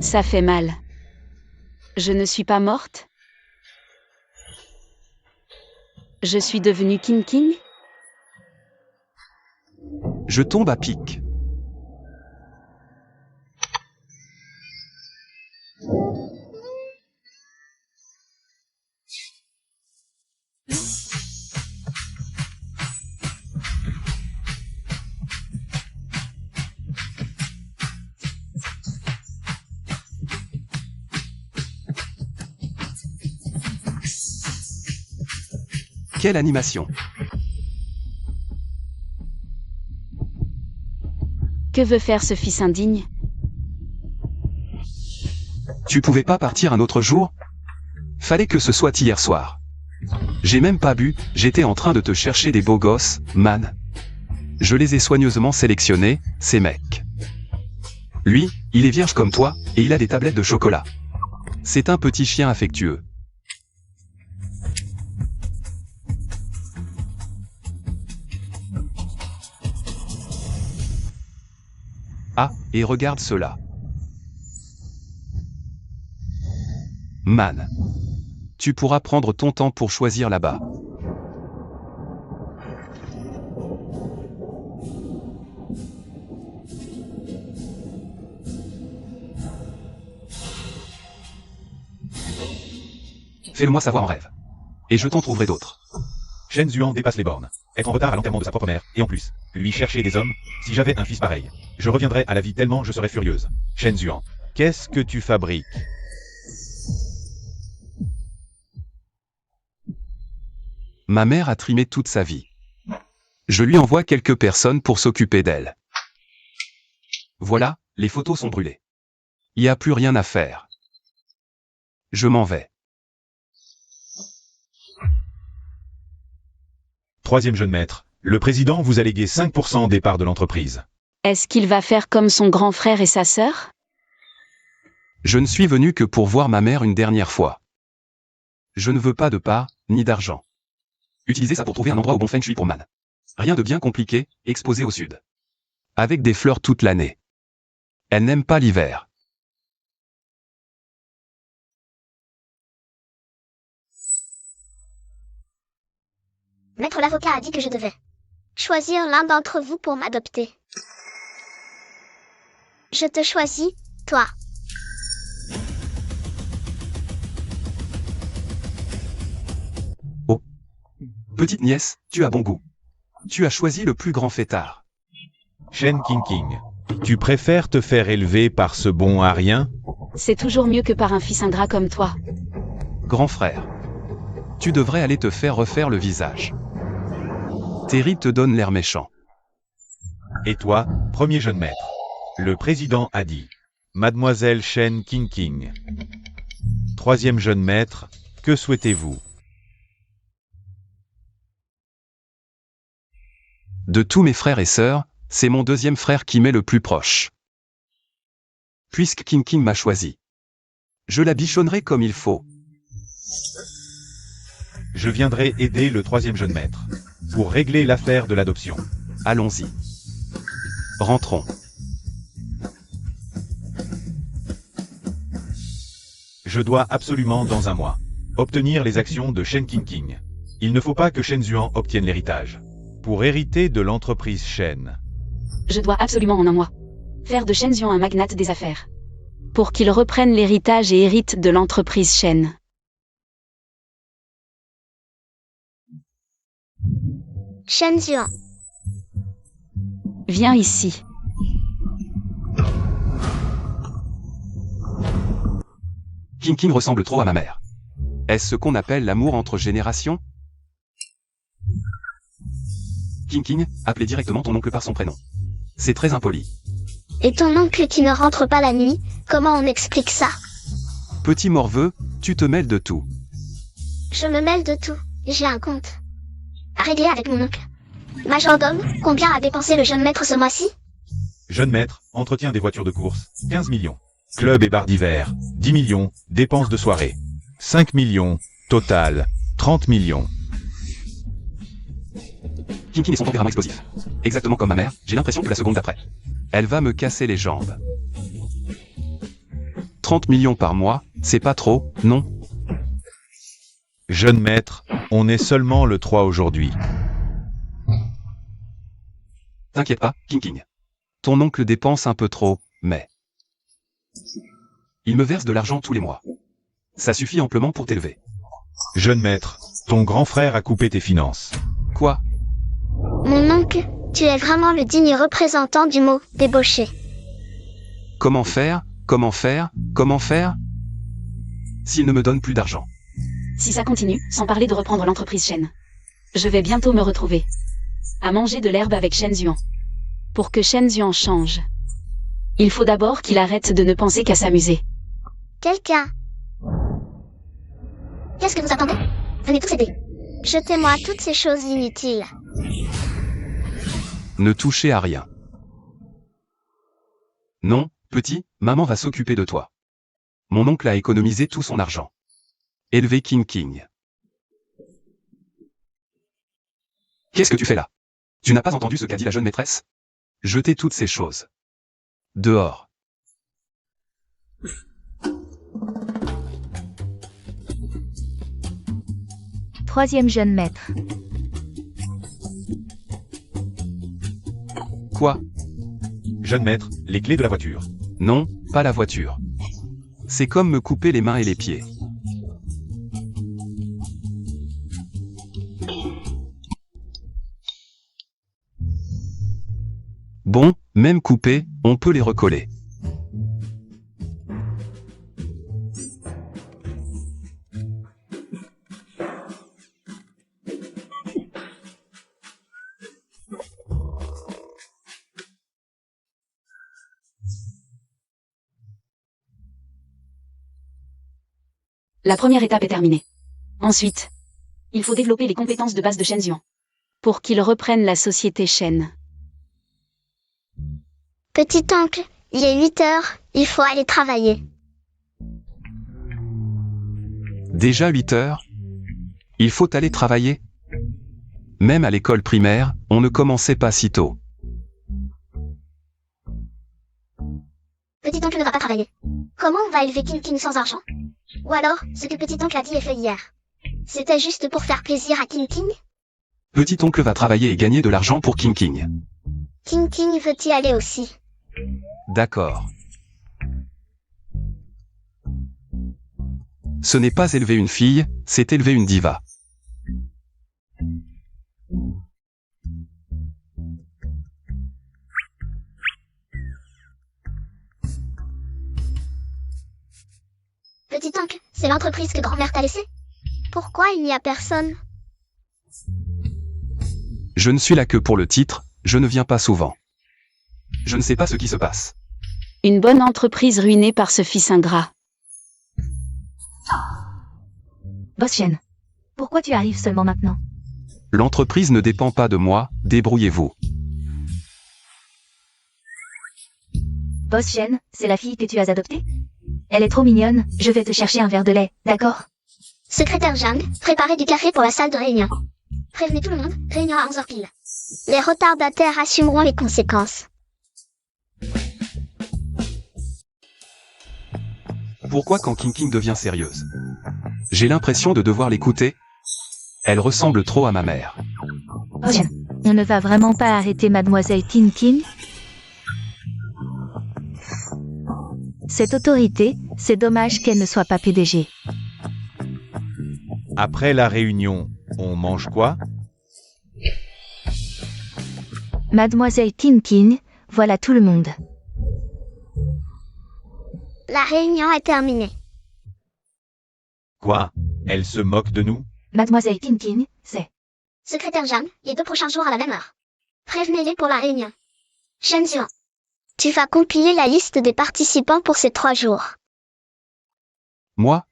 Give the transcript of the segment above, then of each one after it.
Ça fait mal. Je ne suis pas morte? Je suis devenue King? Je tombe à pic. Quelle animation! Que veut faire ce fils indigne? Tu pouvais pas partir un autre jour? Fallait que ce soit hier soir. J'ai même pas bu, j'étais en train de te chercher des beaux gosses, man. Je les ai soigneusement sélectionnés, ces mecs. Lui, il est vierge comme toi, et il a des tablettes de chocolat. C'est un petit chien affectueux. Ah, et regarde cela. Man. Tu pourras prendre ton temps pour choisir là-bas. Fais-le-moi savoir en rêve. Et je t'en trouverai d'autres. Shen Zuan dépasse les bornes. Être en retard à l'enterrement de sa propre mère, et en plus, lui chercher des hommes, si j'avais un fils pareil. Je reviendrais à la vie tellement je serais furieuse. Shen Zuan. Qu'est-ce que tu fabriques? Ma mère a trimé toute sa vie. Je lui envoie quelques personnes pour s'occuper d'elle. Voilà, les photos sont brûlées. Il n'y a plus rien à faire. Je m'en vais. Troisième jeune maître. Le président vous a légué 5% des parts de l'entreprise. Est-ce qu'il va faire comme son grand frère et sa sœur? Je ne suis venu que pour voir ma mère une dernière fois. Je ne veux pas de part, ni d'argent. Utilisez ça pour trouver un endroit au bon feng shui pour man. Rien de bien compliqué, exposé au sud. Avec des fleurs toute l'année. Elle n'aime pas l'hiver. Maître l'avocat a dit que je devais choisir l'un d'entre vous pour m'adopter. Je te choisis, toi. Oh. Petite nièce, tu as bon goût. Tu as choisi le plus grand fêtard. Shen King. Tu préfères te faire élever par ce bon à rien? C'est toujours mieux que par un fils ingrat comme toi. Grand frère. Tu devrais aller te faire refaire le visage. Tes rides te donnent l'air méchant. Et toi, premier jeune maître. Le président a dit. Mademoiselle Shen King. Troisième jeune maître, que souhaitez-vous? De tous mes frères et sœurs, c'est mon deuxième frère qui m'est le plus proche. Puisque King m'a choisi. Je la bichonnerai comme il faut. Je viendrai aider le troisième jeune maître. Pour régler l'affaire de l'adoption. Allons-y. Rentrons. Je dois absolument, dans un mois, obtenir les actions de Shen King. Il ne faut pas que Shen Zuan obtienne l'héritage. Pour hériter de l'entreprise Shen. Je dois absolument en un mois faire de Shen Zuan un magnate des affaires. Pour qu'il reprenne l'héritage et hérite de l'entreprise Shen. Shen Zuan. Viens ici. King ressemble trop à ma mère. Est-ce ce qu'on appelle l'amour entre générations? King, appelez directement ton oncle par son prénom. C'est très impoli. Et ton oncle qui ne rentre pas la nuit, comment on explique ça? Petit morveux, tu te mêles de tout. Je me mêle de tout. J'ai un compte à régler avec mon oncle. Majordome, combien a dépensé le jeune maître ce mois-ci? Jeune maître, entretien des voitures de course, 15 millions. Club et bar d'hiver, 10 millions, dépenses de soirée. 5 millions, total, 30 millions. King et son tempérament explosif. Exactement comme ma mère, j'ai l'impression que la seconde d'après. Elle va me casser les jambes. 30 millions par mois, c'est pas trop, non? Jeune maître, on est seulement le 3 aujourd'hui. T'inquiète pas, King. Ton oncle dépense un peu trop, mais... il me verse de l'argent tous les mois. Ça suffit amplement pour t'élever. Jeune maître, ton grand frère a coupé tes finances. Quoi? Mon oncle, tu es vraiment le digne représentant du mot débauché. Comment faire? Comment faire? Comment faire? S'il ne me donne plus d'argent. Si ça continue, sans parler de reprendre l'entreprise Shen. Je vais bientôt me retrouver à manger de l'herbe avec Shen Zuan. Pour que Shen Zuan change, il faut d'abord qu'il arrête de ne penser qu'à s'amuser. Quelqu'un. Qu'est-ce que vous attendez? Venez tous aider. Jetez-moi toutes ces choses inutiles. Ne touchez à rien. Non, petit, maman va s'occuper de toi. Mon oncle a économisé tout son argent. Élevé King. Qu'est-ce que tu fais là? Tu n'as pas entendu ce qu'a dit la jeune maîtresse? Jetez toutes ces choses. Dehors. Troisième jeune maître. Quoi? Jeune maître, les clés de la voiture. Non, pas la voiture. C'est comme me couper les mains et les pieds. Bon, même coupés, on peut les recoller. La première étape est terminée. Ensuite, il faut développer les compétences de base de Shen Zuan pour qu'il reprenne la société Shen. Petit oncle, il est 8 heures, il faut aller travailler. Déjà 8 heures? Il faut aller travailler? Même à l'école primaire, on ne commençait pas si tôt. Petit oncle ne va pas travailler. Comment on va élever King sans argent? Ou alors, ce que petit oncle a dit et fait hier. C'était juste pour faire plaisir à King? Petit oncle va travailler et gagner de l'argent pour King. King veut y aller aussi. D'accord. Ce n'est pas élever une fille, c'est élever une diva. Petit oncle, c'est l'entreprise que grand-mère t'a laissée? Pourquoi il n'y a personne? Je ne suis là que pour le titre, je ne viens pas souvent. Je ne sais pas ce qui se passe. Une bonne entreprise ruinée par ce fils ingrat. Boss Shen, pourquoi tu arrives seulement maintenant? L'entreprise ne dépend pas de moi, débrouillez-vous. Boss Shen, c'est la fille que tu as adoptée? Elle est trop mignonne, je vais te chercher un verre de lait, d'accord? Secrétaire Zhang, préparez du café pour la salle de réunion. Prévenez tout le monde, réunion à 11h pile. Les retardataires assumeront les conséquences. Pourquoi quand King devient sérieuse? J'ai l'impression de devoir l'écouter. Elle ressemble trop à ma mère. Boss Shen, on ne va vraiment pas arrêter Mademoiselle King? Cette autorité, c'est dommage qu'elle ne soit pas PDG. Après la réunion, on mange quoi? Mademoiselle King, voilà tout le monde. La réunion est terminée. Quoi? Elle se moque de nous? Mademoiselle King, c'est... Secrétaire Zhang, les 2 prochains jours à la même heure. Prévenez-les pour la réunion. Shen Zuan, tu vas compiler la liste des participants pour ces 3 jours. Moi?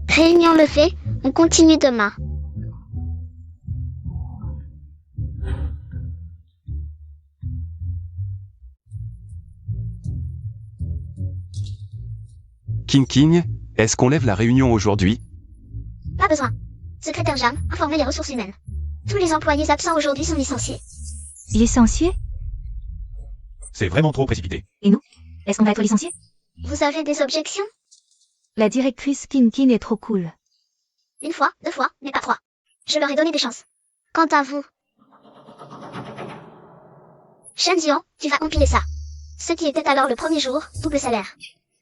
Réunion levée, on continue demain. King, est-ce qu'on lève la réunion aujourd'hui? Pas besoin. Secrétaire Jam, informer les ressources humaines. Tous les employés absents aujourd'hui sont licenciés. Licencié? C'est vraiment trop précipité. Est-ce qu'on va être licencié? Vous avez des objections? La directrice Kinkin est trop cool. Une fois, 2 fois, mais pas 3. Je leur ai donné des chances. Quant à vous... Shen Jian, tu vas empiler ça. Ce qui était alors le premier jour, double salaire.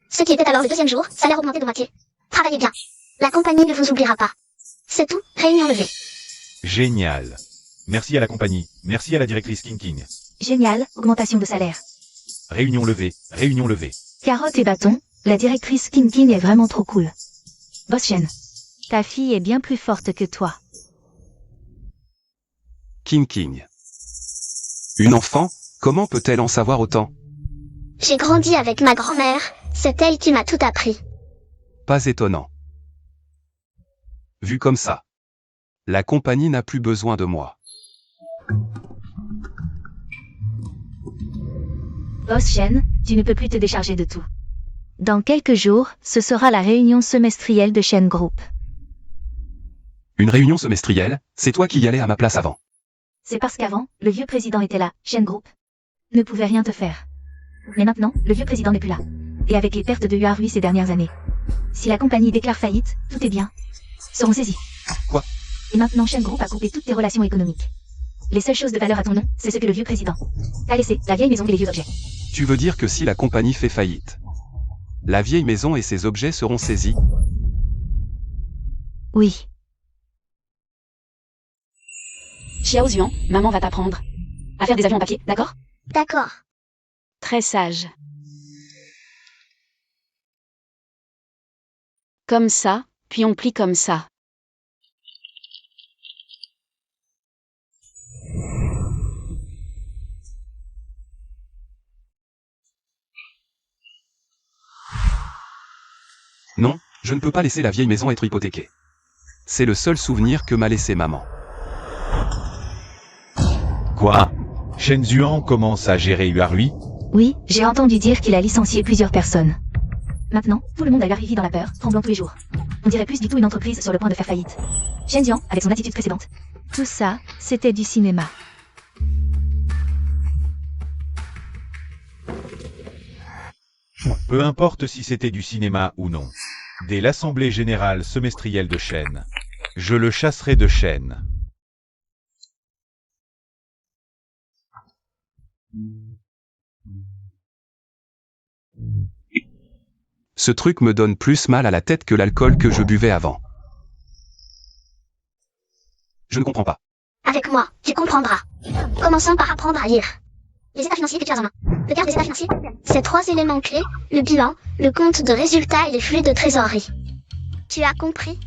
Ce qui était alors le deuxième jour, salaire augmenté de moitié. Travaillez bien. La compagnie ne vous oubliera pas. C'est tout, réunion levée. Génial. Merci à la compagnie. Merci à la directrice Kinking. Génial, augmentation de salaire. Réunion levée. Réunion levée. Carotte et bâton, la directrice Kinkin est vraiment trop cool. Boss Shen, ta fille est bien plus forte que toi. King. Une enfant, comment peut-elle en savoir autant? J'ai grandi avec ma grand-mère, c'est elle qui m'a tout appris. Pas étonnant. Vu comme ça, la compagnie n'a plus besoin de moi. Boss Shen, tu ne peux plus te décharger de tout. Dans quelques jours, ce sera la réunion semestrielle de Shen Group. Une réunion semestrielle, c'est toi qui y allais à ma place avant. C'est parce qu'avant, le vieux président était là, Shen Group ne pouvait rien te faire. Mais maintenant, le vieux président n'est plus là. Et avec les pertes de Yuarui ces dernières années. Si la compagnie déclare faillite, tout est bien. Seront saisis. Quoi? Et maintenant Shen Group a coupé toutes tes relations économiques. Les seules choses de valeur à ton nom, c'est ce que le vieux président t'a laissé, la vieille maison et les vieux objets. Tu veux dire que si la compagnie fait faillite, la vieille maison et ses objets seront saisis? Oui. Xiao Zuan, maman va t'apprendre à faire des avions en papier, d'accord? D'accord. Très sage. Comme ça, puis on plie comme ça. Non, je ne peux pas laisser la vieille maison être hypothéquée. C'est le seul souvenir que m'a laissé maman. Quoi? Shen Zuan commence à gérer Yuarui? Oui, j'ai entendu dire qu'il a licencié plusieurs personnes. Maintenant, tout le monde a Yuarui dans la peur, tremblant tous les jours. On dirait plus du tout une entreprise sur le point de faire faillite. Shen Jian, avec son attitude précédente. Tout ça, c'était du cinéma. Peu importe si c'était du cinéma ou non. Dès l'assemblée générale semestrielle de Shen, je le chasserai de Shen. Ce truc me donne plus mal à la tête que l'alcool que je buvais avant. Je ne comprends pas. Avec moi, tu comprendras. Commençons par apprendre à lire. Les états financiers que tu as en main. Le quart des états financiers, c'est 3 éléments clés, le bilan, le compte de résultat et les flux de trésorerie. Tu as compris?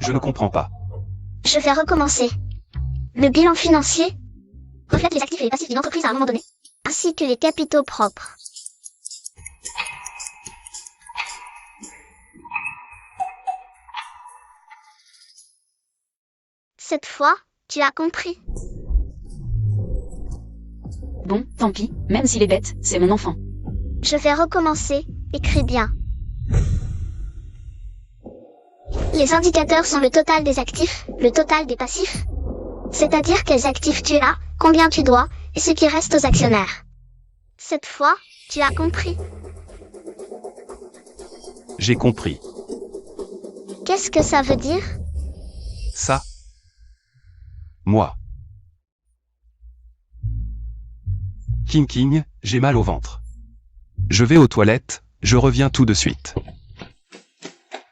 Je ne comprends pas. Je vais recommencer. Le bilan financier reflète les actifs et les passifs d'une entreprise à un moment donné, ainsi que les capitaux propres. Cette fois, tu as compris. Bon, tant pis, même s'il est bête, c'est mon enfant. Je vais recommencer, écris bien. Les indicateurs sont le total des actifs, le total des passifs, c'est-à-dire quels actifs tu as, combien tu dois, et ce qui reste aux actionnaires. Cette fois, tu as compris. J'ai compris. Qu'est-ce que ça veut dire? Ça. Moi. King, j'ai mal au ventre. Je vais aux toilettes, je reviens tout de suite.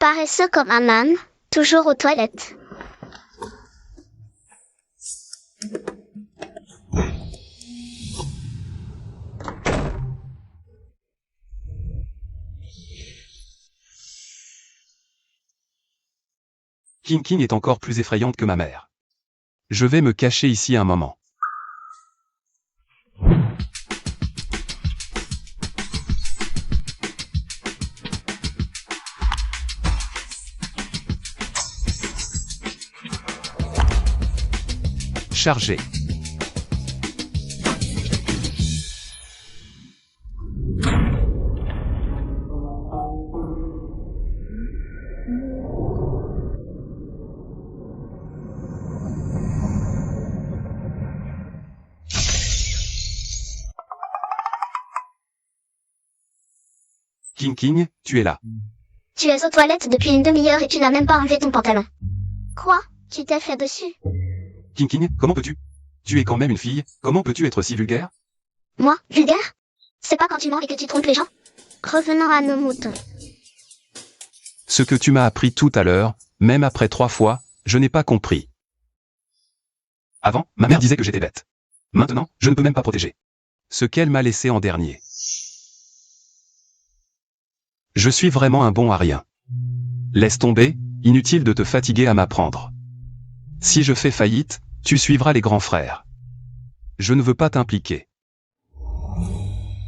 Paresseux comme un âne, toujours aux toilettes. King est encore plus effrayante que ma mère. Je vais me cacher ici un moment. Chargé. King King, tu es là. Tu es aux toilettes depuis une demi-heure et tu n'as même pas enlevé ton pantalon. Quoi? Tu t'es fait dessus? King King, comment peux-tu? Tu es quand même une fille, comment peux-tu être si vulgaire? Moi, vulgaire? C'est pas quand tu mens et que tu trompes les gens? Revenons à nos moutons. Ce que tu m'as appris tout à l'heure, même après 3 fois, je n'ai pas compris. Avant, ma mère disait que j'étais bête. Maintenant, je ne peux même pas protéger. Ce qu'elle m'a laissé en dernier. Je suis vraiment un bon à rien. Laisse tomber, inutile de te fatiguer à m'apprendre. Si je fais faillite, tu suivras les grands frères. Je ne veux pas t'impliquer.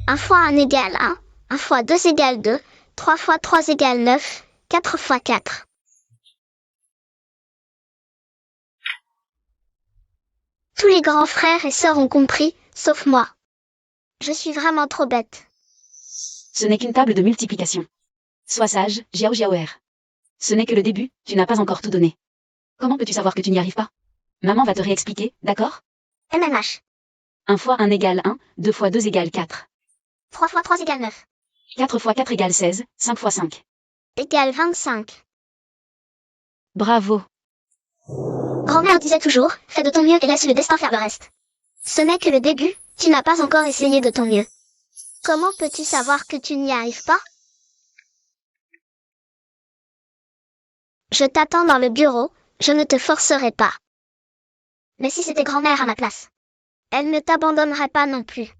1 fois 1 égale 1, 1 fois 2 égale 2, 3 fois 3 égale 9, 4 fois 4. Tous les grands frères et sœurs ont compris, sauf moi. Je suis vraiment trop bête. Ce n'est qu'une table de multiplication. Sois sage, Jiao Jiaoer. Ce n'est que le début, tu n'as pas encore tout donné. Comment peux-tu savoir que tu n'y arrives pas? Maman va te réexpliquer, d'accord? MMH. 1 fois 1 égale 1, 2 fois 2 égale 4. 3 fois 3 égale 9. 4 fois 4 égale 16, 5 fois 5. Égale 25. Bravo. Grand-mère disait toujours, fais de ton mieux et laisse le destin faire le reste. Ce n'est que le début, tu n'as pas encore essayé de ton mieux. Comment peux-tu savoir que tu n'y arrives pas? Je t'attends dans le bureau, je ne te forcerai pas. Mais si c'était grand-mère à ma place, elle ne t'abandonnerait pas non plus.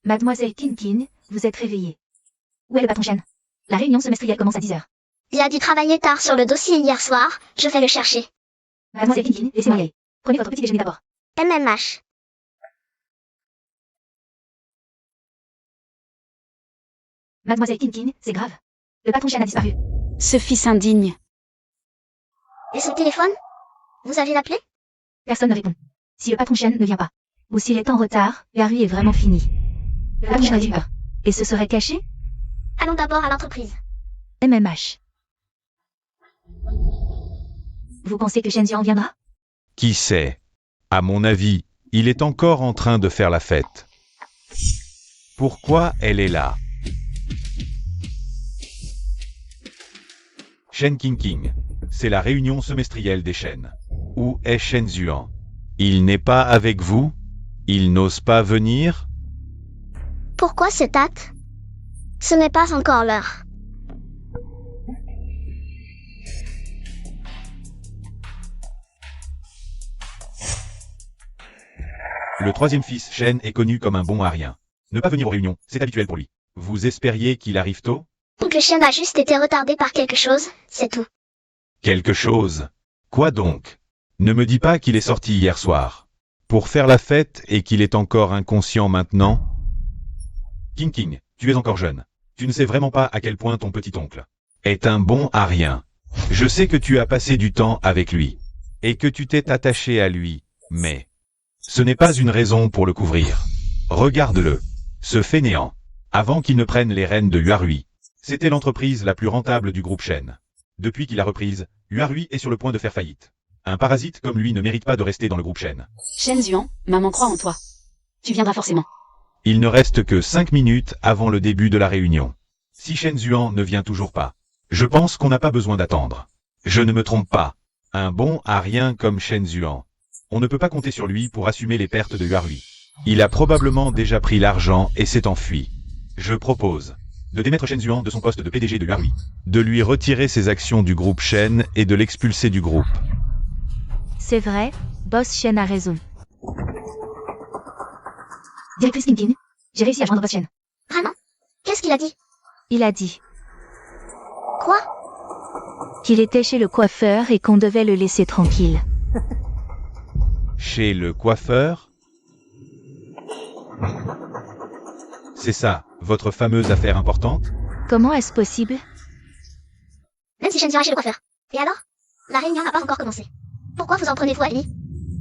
Mademoiselle Kinkin, vous êtes réveillée. Où est le patron Shen? La réunion semestrielle commence à 10h. Il a dû travailler tard sur le dossier hier soir, je vais le chercher. Mademoiselle Kinkin, laissez-moi y aller. Prenez votre petit déjeuner d'abord. MMH. Mademoiselle Kinkin, c'est grave. Le patron Shen a disparu. Ce fils indigne. Et son téléphone? Vous avez appelé? Personne ne répond. Si le patron Shen ne vient pas, ou s'il est en retard, la rue est vraiment finie. Le patron Shen a disparu. Et ce serait caché? Allons d'abord à l'entreprise. MMH. Vous pensez que Shen Zian viendra? Qui sait? À mon avis, il est encore en train de faire la fête. Pourquoi elle est là? Shen King King. C'est la réunion semestrielle des Shen. Où est Shen Zuan? Il n'est pas avec vous? Il n'ose pas venir? Pourquoi cette hâte? Ce n'est pas encore l'heure. Le troisième fils, Shen, est connu comme un bon à rien. Ne pas venir aux réunions, c'est habituel pour lui. Vous espériez qu'il arrive tôt? Donc le chien a juste été retardé par quelque chose, c'est tout. Quelque chose? Quoi donc? Ne me dis pas qu'il est sorti hier soir. Pour faire la fête et qu'il est encore inconscient maintenant? King King, tu es encore jeune. Tu ne sais vraiment pas à quel point ton petit-oncle Est un bon à rien. Je sais que tu as passé du temps avec lui. Et que tu t'es attaché à lui, mais... Ce n'est pas une raison pour le couvrir. Regarde-le. Ce fainéant. Avant qu'il ne prenne les rênes de Yuarui. C'était l'entreprise la plus rentable du groupe Shen. Depuis qu'il a reprise, Yuarui est sur le point de faire faillite. Un parasite comme lui ne mérite pas de rester dans le groupe Shen. Shen Zuan, maman croit en toi. Tu viendras forcément. Il ne reste que 5 minutes avant le début de la réunion. Si Shen Zuan ne vient toujours pas, je pense qu'on n'a pas besoin d'attendre. Je ne me trompe pas. Un bon à rien comme Shen Zuan. On ne peut pas compter sur lui pour assumer les pertes de Yuarui. Il a probablement déjà pris l'argent et s'est enfui. Je propose de démettre Shen Zuan de son poste de PDG de Yuarui. De lui retirer ses actions du groupe Shen et de l'expulser du groupe. C'est vrai, Boss Shen a raison. Directrice Kinkin, j'ai réussi à joindre Boss Shen. Vraiment? Qu'est-ce qu'il a dit? Il a dit Quoi? qu'il était chez le coiffeur et qu'on devait le laisser tranquille. Chez le coiffeur? C'est ça, votre fameuse affaire importante? Comment est-ce possible? Même si Shenzian est chez le coiffeur. Et alors? La réunion n'a pas encore commencé. Pourquoi vous en prenez-vous à lui?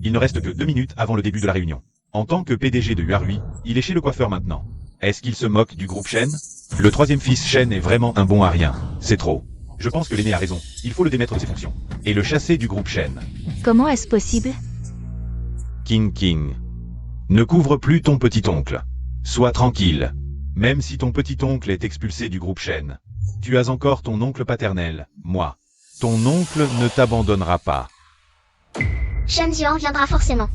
Il ne reste que 2 minutes avant le début de la réunion. En tant que PDG de Huarui, il est chez le coiffeur maintenant. Est-ce qu'il se moque du groupe Shen? Le troisième fils Shen est vraiment un bon à rien. C'est trop. Je pense que l'aîné a raison. Il faut le démettre de ses fonctions. Et le chasser du groupe Shen. Comment est-ce possible? King. Ne couvre plus ton petit-oncle. Sois tranquille. Même si ton petit-oncle est expulsé du groupe Shen, tu as encore ton oncle paternel, moi. Ton oncle ne t'abandonnera pas. Shenzian viendra forcément.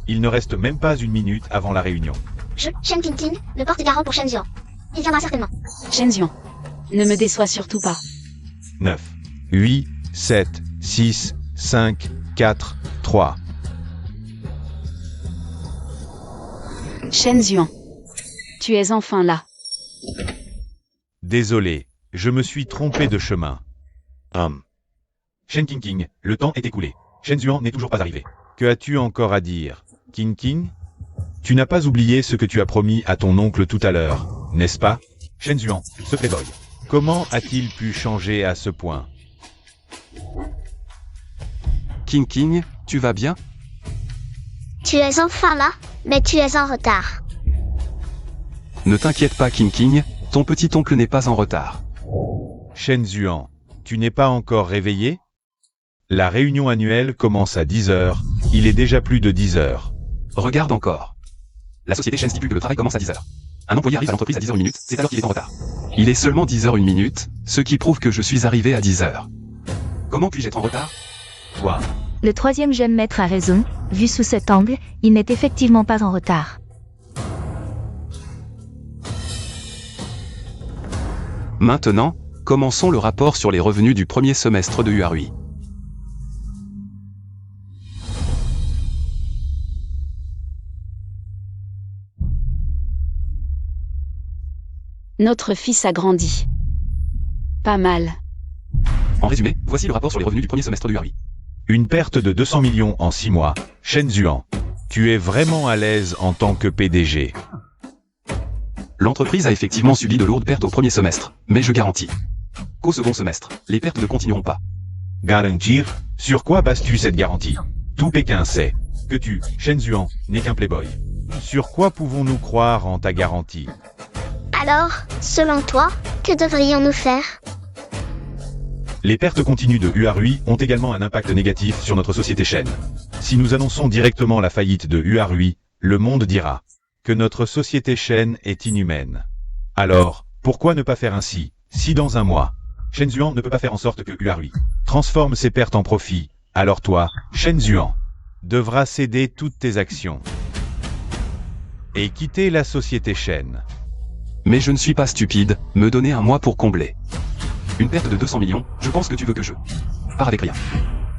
Il ne reste même pas une minute avant la réunion. Shen Qingqing, le porte-garant pour Shenzian. Il viendra certainement. Shenzian, ne me déçois surtout pas. 9, 8, 7, 6, 5, 4, 3. Shenzian, tu es enfin là. Désolé, je me suis trompé de chemin. Shen Qingqing, le temps est écoulé. Shenzian n'est toujours pas arrivé. Que as-tu encore à dire, King? Tu n'as pas oublié ce que tu as promis à ton oncle tout à l'heure, n'est-ce pas? Shenzian, ce playboy. Comment a-t-il pu changer à ce point? King, tu vas bien? Tu es enfin là, mais tu es en retard. Ne t'inquiète pas King, ton petit-oncle n'est pas en retard. Shenzian, tu n'es pas encore réveillé? La réunion annuelle commence à 10h, il est déjà plus de 10h. Regarde encore. La société Shen stipule que le travail commence à 10h. Un employé arrive à l'entreprise à 10h01, c'est alors qu'il est en retard. Il est seulement 10h01, ce qui prouve que je suis arrivé à 10h. Comment puis-je être en retard? Toi. Le troisième jeune maître a raison, vu sous cet angle, il n'est effectivement pas en retard. Maintenant, commençons le rapport sur les revenus du premier semestre de Huarui. Notre fils a grandi. Pas mal. En résumé, voici le rapport sur les revenus du premier semestre de Huarui. Une perte de 200 millions en 6 mois. Shenzian, tu es vraiment à l'aise en tant que PDG. L'entreprise a effectivement subi de lourdes pertes au premier semestre, mais je garantis qu'au second semestre, les pertes ne continueront pas. Garantir? Sur quoi bases-tu cette garantie? Tout Pékin sait que tu, Shenzian, n'es qu'un playboy. Sur quoi pouvons-nous croire en ta garantie? Alors, selon toi, que devrions-nous faire? Les pertes continues de Huarui ont également un impact négatif sur notre société Shen. Si nous annonçons directement la faillite de Huarui, le monde dira que notre société Shen est inhumaine. Alors, pourquoi ne pas faire ainsi, si dans un mois, Shenzian ne peut pas faire en sorte que Huarui transforme ses pertes en profit, alors toi, Shenzian, devras céder toutes tes actions et quitter la société Shen. Mais je ne suis pas stupide, me donner un mois pour combler. Une perte de 200 millions, je pense que tu veux que je pars avec rien.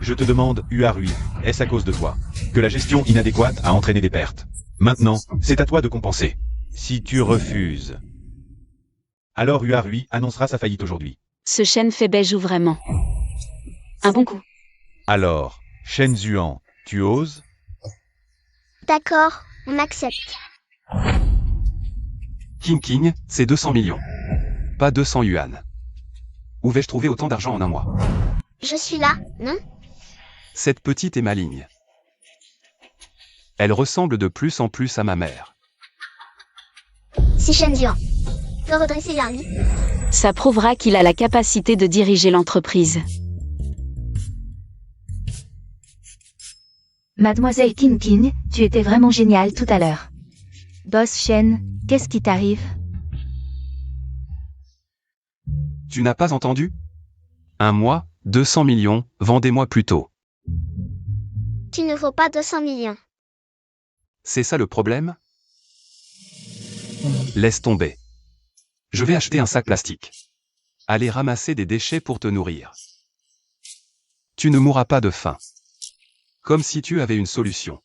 Je te demande, Huarui, est-ce à cause de toi que la gestion inadéquate a entraîné des pertes? Maintenant, c'est à toi de compenser. Si tu refuses, alors Huarui annoncera sa faillite aujourd'hui. Ce chêne fait beige ou vraiment. Un bon coup. alors, Shenzian, tu oses? D'accord, on accepte. King, c'est 200 millions. Pas 200 yuan. Où vais-je trouver autant d'argent en un mois? Je suis là, non? Cette petite est maligne. Elle ressemble de plus en plus à ma mère. Si Shenzian veut redresser Huarui, Ça prouvera qu'il a la capacité de diriger l'entreprise. Mademoiselle King, tu étais vraiment géniale tout à l'heure. Boss Shen, qu'est-ce qui t'arrive? Tu n'as pas entendu? Un mois, 200 millions, vendez-moi plus tôt. tu ne vaux pas 200 millions. C'est ça le problème? Laisse tomber. Je vais acheter un sac plastique. Aller ramasser des déchets pour te nourrir. Tu ne mourras pas de faim. Comme si tu avais une solution.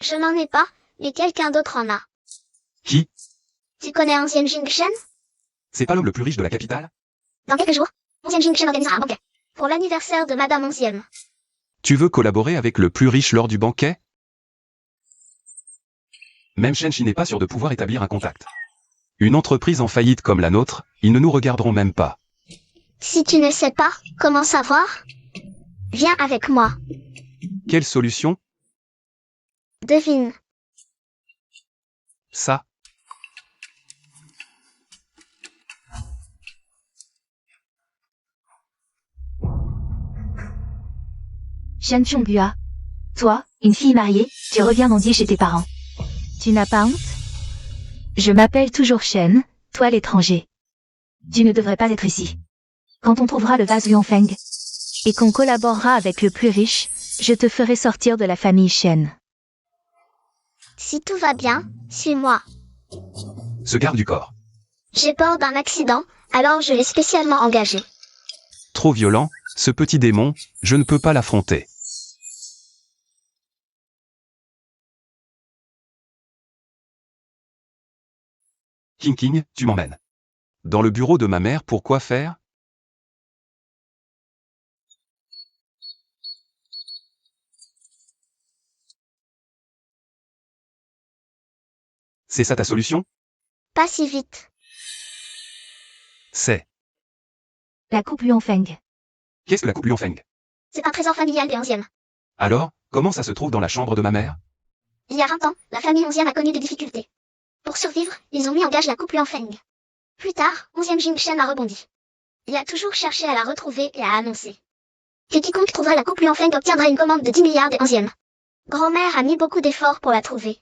Je n'en ai pas, mais quelqu'un d'autre en a. Qui? Tu connais Ancien Jingshen? C'est pas l'homme le plus riche de la capitale? Dans quelques jours, Ancien Jingshen organisera un banquet. Pour l'anniversaire de Madame Onzième. Tu veux collaborer avec le plus riche lors du banquet? Même Shenchi n'est pas sûr de pouvoir établir un contact. Une entreprise en faillite comme la nôtre, ils ne nous regarderont même pas. Si tu ne sais pas, comment savoir? Viens avec moi. Quelle solution? Devine. Ça. Shen Chonghua. Toi, une fille mariée, tu reviens mendier chez tes parents. Tu n'as pas honte? Je m'appelle toujours Shen, toi l'étranger. Tu ne devrais pas être ici. Quand on trouvera le vase Yuanfeng, et qu'on collaborera avec le plus riche, je te ferai sortir de la famille Shen. Si tout va bien, suis-moi. Ce garde du corps. J'ai peur d'un accident, alors je l'ai spécialement engagé. Trop violent, ce petit démon, je ne peux pas l'affronter. King, tu m'emmènes. Dans le bureau de ma mère, pour quoi faire? C'est ça ta solution? Pas si vite. C'est. La coupe Yuanfeng. Qu'est-ce que la coupe Yuanfeng? C'est un trésor familial des 11e. Alors, comment ça se trouve dans la chambre de ma mère? Il y a 20 ans, la famille 11e a connu des difficultés. Pour survivre, ils ont mis en gage la coupe Yuanfeng. Plus tard, 11e Jing Shen a rebondi. Il a toujours cherché à la retrouver et à annoncer que quiconque trouverait la coupe Yuanfeng obtiendrait une commande de 10 milliards des 11e. Grand-mère a mis beaucoup d'efforts pour la trouver.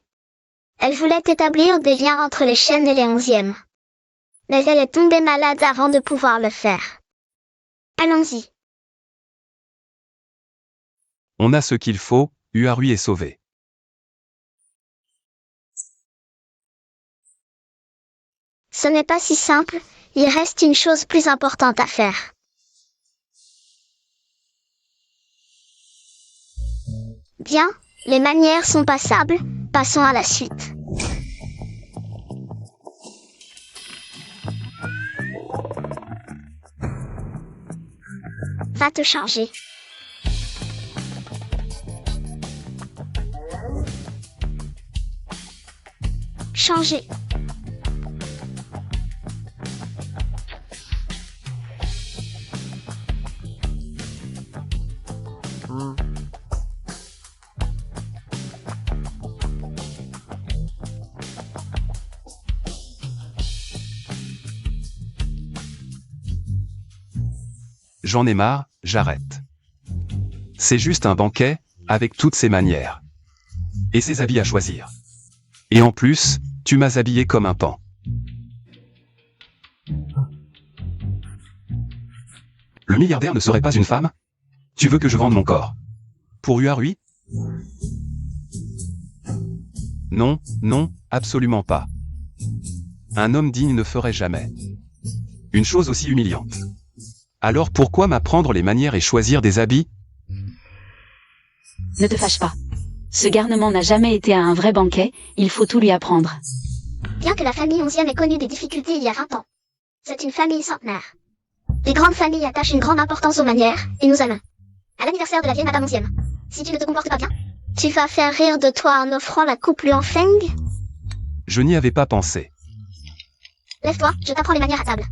Elle voulait établir des liens entre les Shen et les 11e. Mais elle est tombée malade avant de pouvoir le faire. Allons-y. On a ce qu'il faut, Yuarui est sauvé. Ce n'est pas si simple, il reste une chose plus importante à faire. Bien, les manières sont passables, passons à la suite. Va te changer. Changer. J'en ai marre, j'arrête. C'est juste un banquet, avec toutes ses manières. Et ses habits à choisir. Et en plus, tu m'as habillé comme un pan. Le milliardaire ne serait pas une femme? Tu veux que je vende mon corps? Pour Yuarui? Non, non, absolument pas. Un homme digne ne ferait jamais une chose aussi humiliante. Alors pourquoi m'apprendre les manières et choisir des habits? Ne te fâche pas. Ce garnement n'a jamais été à un vrai banquet, il faut tout lui apprendre. Bien que la famille 11e ait connu des difficultés il y a 20 ans, c'est une famille centenaire. Les grandes familles attachent une grande importance aux manières, et nous allons à l'anniversaire de la vieille Madame 11e. Si tu ne te comportes pas bien, tu vas faire rire de toi en offrant la coupe Yuanfeng? Je n'y avais pas pensé. Lève-toi, je t'apprends les manières à table.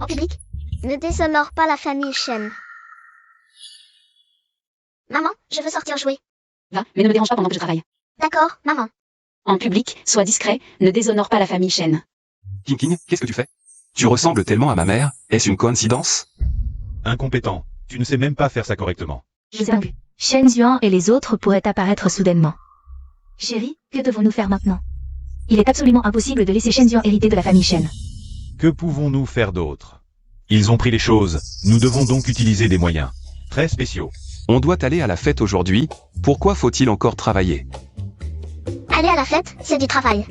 En public, ne déshonore pas la famille Shen. Maman, je veux sortir jouer. Va, mais ne me dérange pas pendant que je travaille. D'accord, maman. En public, sois discret, ne déshonore pas la famille Shen. King, qu'est-ce que tu fais? Tu ressembles tellement à ma mère, est-ce une coïncidence? Incompétent. Tu ne sais même pas faire ça correctement. Je sais plus. Shen Zuan et les autres pourraient apparaître soudainement. Chérie, que devons-nous faire maintenant? Il est absolument impossible de laisser Shen Zuan hériter de la famille Shen. Que pouvons-nous faire d'autre? Ils ont pris les choses, nous devons donc utiliser des moyens très spéciaux. On doit aller à la fête aujourd'hui, pourquoi faut-il encore travailler? Aller à la fête, c'est du travail.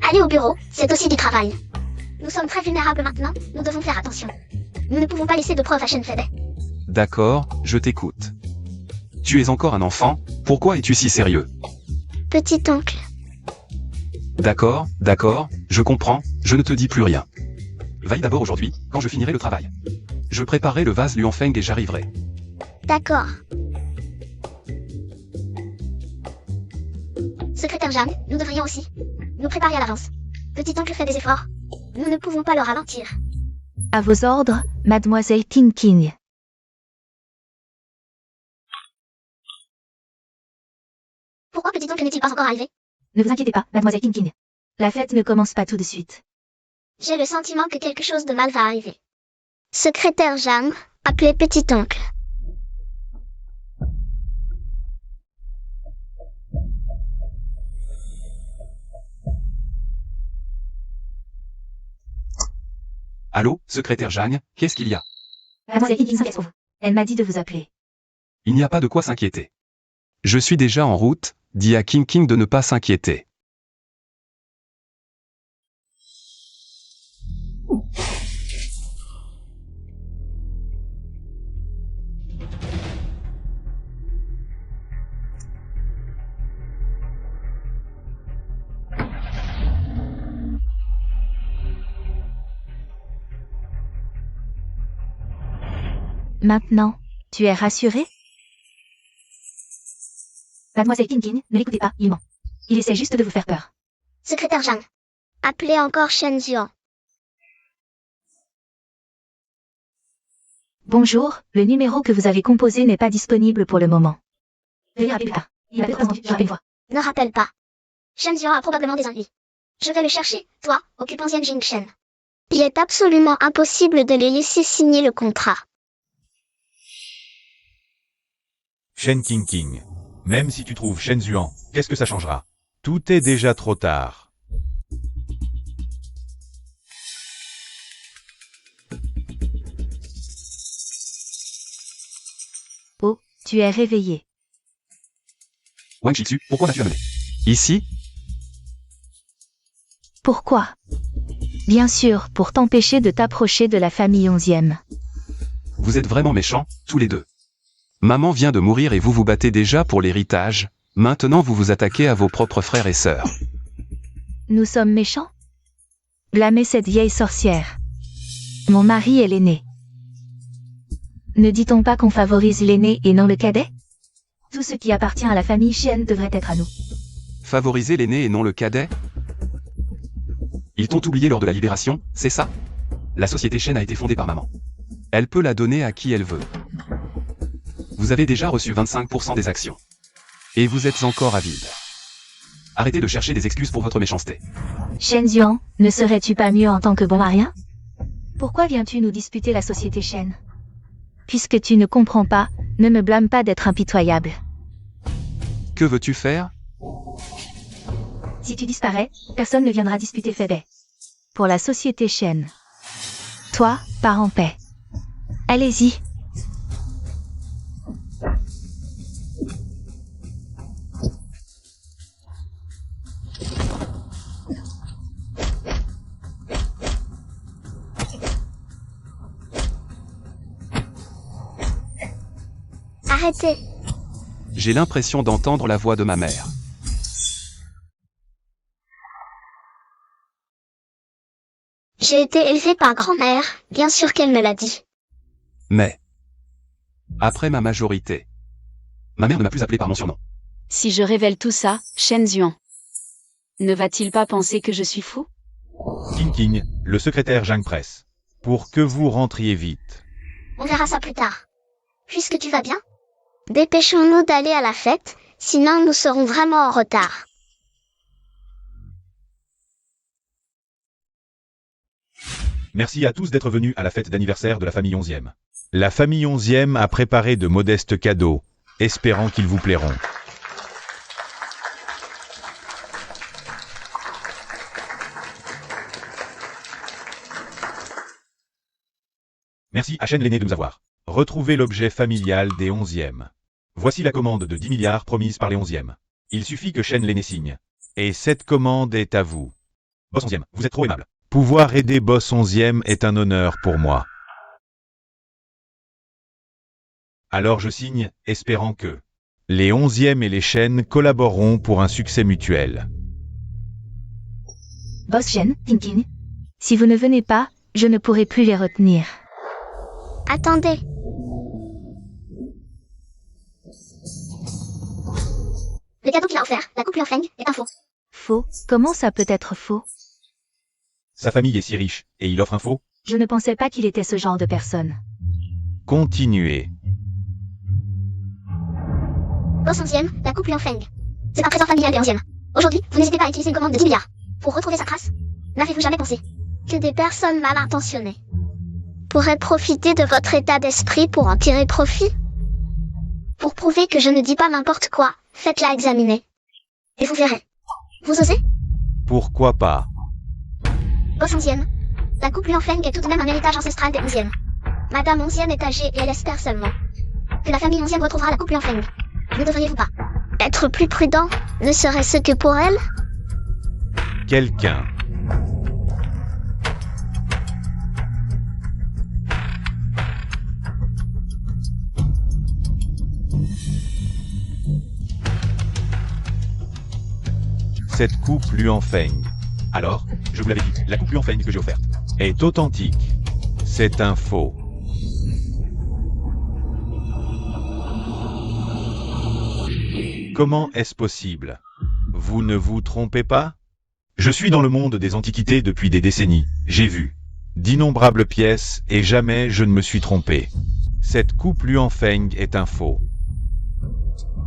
Aller au bureau, c'est aussi du travail. Nous sommes très vulnérables maintenant, nous devons faire attention. Nous ne pouvons pas laisser de preuves à Shen Fede. D'accord, je t'écoute. Tu es encore un enfant, pourquoi es-tu si sérieux? Petit oncle. D'accord, je comprends, je ne te dis plus rien. Vaille d'abord aujourd'hui, quand je finirai le travail. Je préparerai le vase Yuanfeng et j'arriverai. D'accord. Secrétaire Zhang, nous devrions aussi nous préparer à l'avance. Petit-oncle fait des efforts. Nous ne pouvons pas le ralentir. À vos ordres, mademoiselle King King. Pourquoi petit-oncle n'est-il pas encore arrivé? Ne vous inquiétez pas, mademoiselle King King. La fête ne commence pas tout de suite. J'ai le sentiment que quelque chose de mal va arriver. Secrétaire Jeanne, appelez petit-oncle. Allô, secrétaire Jeanne, qu'est-ce qu'il y a? Mademoiselle King King s'inquiète pour vous. Elle m'a dit de vous appeler. Il n'y a pas de quoi s'inquiéter. Je suis déjà en route, dis à King King de ne pas s'inquiéter. Maintenant, tu es rassurée? Mademoiselle King King, ne l'écoutez pas, il ment. Il essaie juste de vous faire peur. Secrétaire Jeanne, appelez encore Shen Zuan. Bonjour, le numéro que vous avez composé n'est pas disponible pour le moment. Veuillez rappeler plus tard. Il a peut-être raison, je rappelle une fois. Ne rappelle pas. Shen Zuan a probablement des ennuis. Je vais le chercher, toi, occupe ancienne Jingshen. Il est absolument impossible de les laisser signer le contrat. Shen King King. Même si tu trouves Shen Zuan, qu'est-ce que ça changera? Tout est déjà trop tard. Oh, tu es réveillé. Wang Shitsu, pourquoi m'as-tu amené? Ici? Pourquoi? Bien sûr, pour t'empêcher de t'approcher de la famille 11e. Vous êtes vraiment méchants, tous les deux. Maman vient de mourir et vous vous battez déjà pour l'héritage, maintenant vous vous attaquez à vos propres frères et sœurs. Nous sommes méchants? Blâmez cette vieille sorcière. Mon mari est l'aîné. Ne dit-on pas qu'on favorise l'aîné et non le cadet? Tout ce qui appartient à la famille Shen devrait être à nous. Favoriser l'aîné et non le cadet? Ils t'ont oublié lors de la libération, c'est ça? La société Shen a été fondée par maman. Elle peut la donner à qui elle veut. Vous avez déjà reçu 25% des actions. Et vous êtes encore avide. Arrêtez de chercher des excuses pour votre méchanceté. Shen Zuan, ne serais-tu pas mieux en tant que bon marien? Pourquoi viens-tu nous disputer la société Shen? Puisque tu ne comprends pas, ne me blâme pas d'être impitoyable. Que veux-tu faire? Si tu disparais, personne ne viendra disputer Fébé. Pour la société Shen. Toi, pars en paix. Allez-y. Arrêtez. J'ai l'impression d'entendre la voix de ma mère. J'ai été élevée par grand-mère, bien sûr qu'elle me l'a dit. Mais, après ma majorité, ma mère ne m'a plus appelé par mon surnom. Si je révèle tout ça, Shen Zuan, ne va-t-il pas penser que je suis fou? King King, le secrétaire Zhang Press. Pour que vous rentriez vite. On verra ça plus tard. Puisque tu vas bien, dépêchons-nous d'aller à la fête, sinon nous serons vraiment en retard. Merci à tous d'être venus à la fête d'anniversaire de la famille 11e. La famille 11e a préparé de modestes cadeaux, espérant qu'ils vous plairont. Merci à Shen l'aîné de nous avoir. Retrouvez l'objet familial des 11e. Voici la commande de 10 milliards promise par les 11e. Il suffit que Shen l'aîné signe. Et cette commande est à vous. Boss 11e, vous êtes trop aimable. Pouvoir aider Boss 11e est un honneur pour moi. Alors je signe, espérant que les 11e et les Shen collaboreront pour un succès mutuel. Boss Shen, King King. Si vous ne venez pas, je ne pourrai plus les retenir. Attendez. Le cadeau qu'il a offert, la coupe Feng, est un faux. faux. Comment ça peut être faux? Sa famille est si riche, et il offre un faux? Je ne pensais pas qu'il était ce genre de personne. Continuez. Boss 11e, la coupe Lianfeng. C'est un trésor familial des 11e. Aujourd'hui, vous n'hésitez pas à utiliser une commande de 10 milliards. Pour retrouver sa trace, n'avez-vous jamais pensé que des personnes mal intentionnées pourraient profiter de votre état d'esprit pour en tirer profit? Pour prouver que je ne dis pas n'importe quoi, faites-la examiner. Et vous verrez. Vous osez? Pourquoi pas? Boss 11e. La coupe Lianfeng est tout de même un héritage ancestral des 11e. Madame 11e est âgée et elle espère seulement que la famille 11e retrouvera la coupe Lianfeng. Ne devriez-vous pas être plus prudent, ne serait-ce que pour elle? Quelqu'un. Cette coupe Lianfeng, Alors, je vous l'avais dit, la coupe Lianfeng que j'ai offerte. est authentique. C'est un faux. Comment est-ce possible? Vous ne vous trompez pas? Je suis dans le monde des antiquités depuis des décennies. J'ai vu D'innombrables pièces et jamais je ne me suis trompé. Cette coupe Lianfeng est un faux.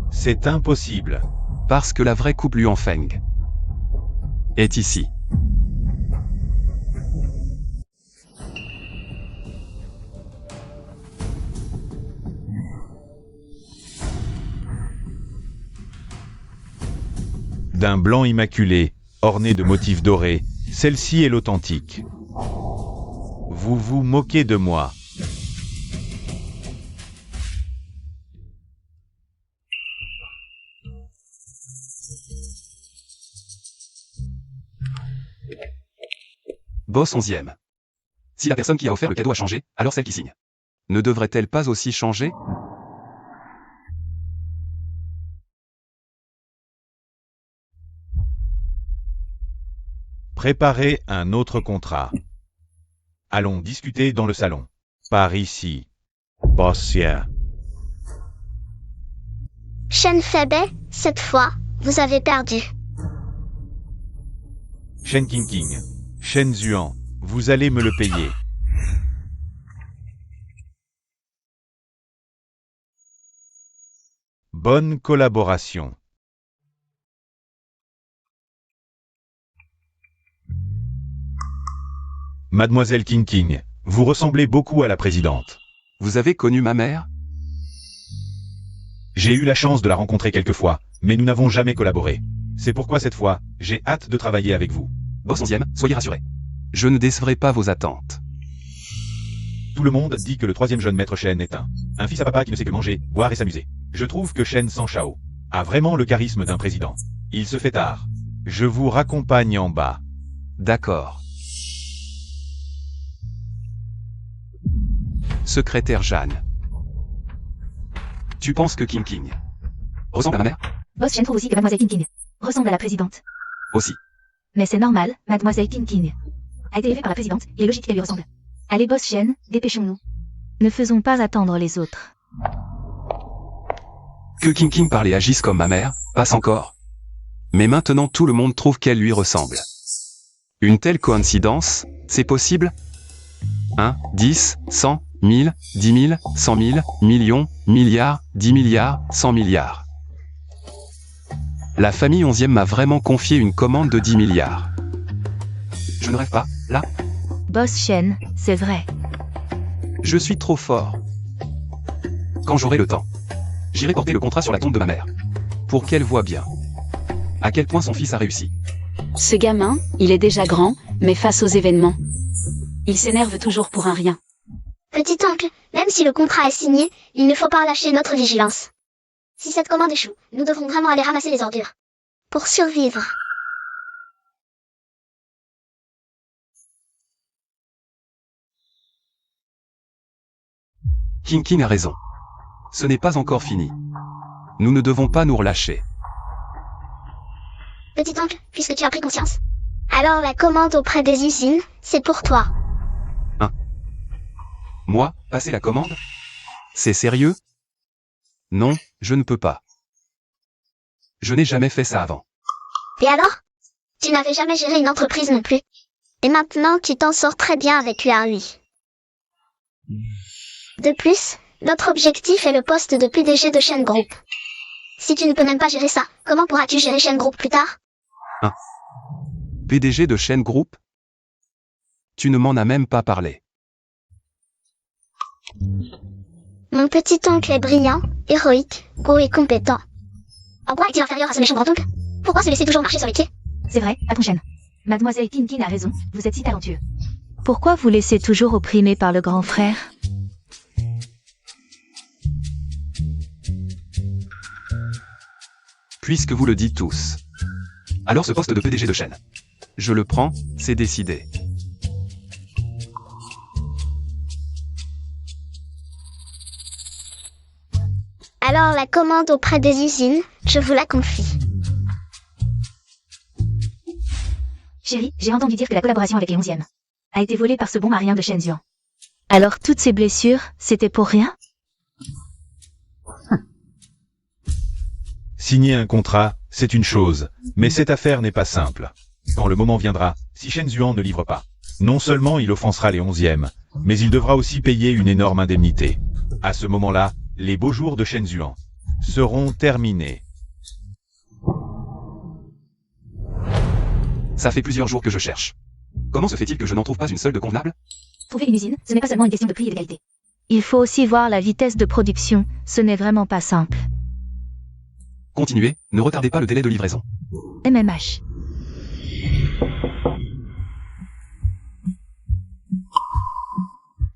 C'est impossible. Parce que la vraie coupe Lianfeng est ici. D'un blanc immaculé, orné de motifs dorés, celle-ci est l'authentique. Vous vous moquez de moi. Boss 11e. Si la personne qui a offert le cadeau a changé, alors celle qui signe ne devrait-elle pas aussi changer? Préparez un autre contrat. allons discuter dans le salon. Par ici. Bossier. Shen Febei, cette fois, vous avez perdu. Shen King. Shen Zuan, vous allez me le payer. Bonne collaboration. Mademoiselle King, vous ressemblez beaucoup à la présidente. Vous avez connu ma mère? J'ai eu la chance de la rencontrer quelques fois, mais nous n'avons jamais collaboré. C'est pourquoi cette fois, j'ai hâte de travailler avec vous. Boss 11e, soyez rassurés. Je ne décevrai pas vos attentes. Tout le monde dit que le troisième jeune maître Shen est un fils à papa qui ne sait que manger, boire et s'amuser. Je trouve que Shen San Shao a vraiment le charisme d'un président. Il se fait tard. Je vous raccompagne en bas. D'accord. Secrétaire Jeanne. Tu penses que King ressemble à ma mère? Boss Shen trouve aussi que Mademoiselle King ressemble à la présidente. Aussi. Mais c'est normal, Mademoiselle King a été élevée par la présidente, il est logique qu'elle lui ressemble. Allez Boss Shen, dépêchons-nous. Ne faisons pas attendre les autres. Que King parle et agisse comme ma mère, passe encore. Mais maintenant tout le monde trouve qu'elle lui ressemble. Une telle coïncidence, c'est possible? 1, 10, 100, 1000, 10 000, 100 000, millions, milliards, 10 milliards, 100 milliards. La famille 11e m'a vraiment confié une commande de 10 milliards. Je ne rêve pas, là? Boss Shen, c'est vrai. Je suis trop fort. Quand j'aurai le temps, j'irai porter le contrat sur la tombe de ma mère. Pour qu'elle voie bien à quel point son fils a réussi. Ce gamin, il est déjà grand, mais face aux événements, il s'énerve toujours pour un rien. Petit oncle, même si le contrat est signé, il ne faut pas lâcher notre vigilance. Si cette commande échoue, nous devrons vraiment aller ramasser les ordures. Pour survivre. King a raison. Ce n'est pas encore fini. Nous ne devons pas nous relâcher. Petit oncle, puisque tu as pris conscience. Alors la commande auprès des usines, c'est pour toi. Moi, passer la commande? C'est sérieux? Non, je ne peux pas. Je n'ai jamais fait ça avant. Et alors? Tu n'avais jamais géré une entreprise non plus. Et maintenant, tu t'en sors très bien avec UR8. De plus, notre objectif est le poste de PDG de Shen Group. Si tu ne peux même pas gérer ça, comment pourras-tu gérer Shen Group plus tard? PDG de Shen Group? Tu ne m'en as même pas parlé. Mon petit-oncle est brillant, héroïque, beau et compétent. En quoi est-il inférieur à ce méchant grand-oncle? Pourquoi se laisser toujours marcher sur les pieds? C'est vrai, patron Shen. Mademoiselle Tintin a raison, vous êtes si talentueux. Pourquoi vous laissez toujours opprimer par le grand frère? Puisque vous le dites tous. Alors ce poste de PDG de Shen. Je le prends, c'est décidé. Alors la commande auprès des usines, je vous la confie. Chérie, j'ai entendu dire que la collaboration avec les 11e a été volée par ce bon marien de Shen Zhuan. Alors toutes ces blessures, c'était pour rien? Signer un contrat, c'est une chose, mais cette affaire n'est pas simple. Quand le moment viendra, si Shen Zhuan ne livre pas, non seulement il offensera les 11e, mais il devra aussi payer une énorme indemnité. À ce moment-là, les beaux jours de Shen Zhuan seront terminés. Ça fait plusieurs jours que je cherche. Comment se fait-il que je n'en trouve pas une seule de convenable? Trouver une usine, ce n'est pas seulement une question de prix et de qualité. Il faut aussi voir la vitesse de production, ce n'est vraiment pas simple. Continuez, ne retardez pas le délai de livraison. MMH.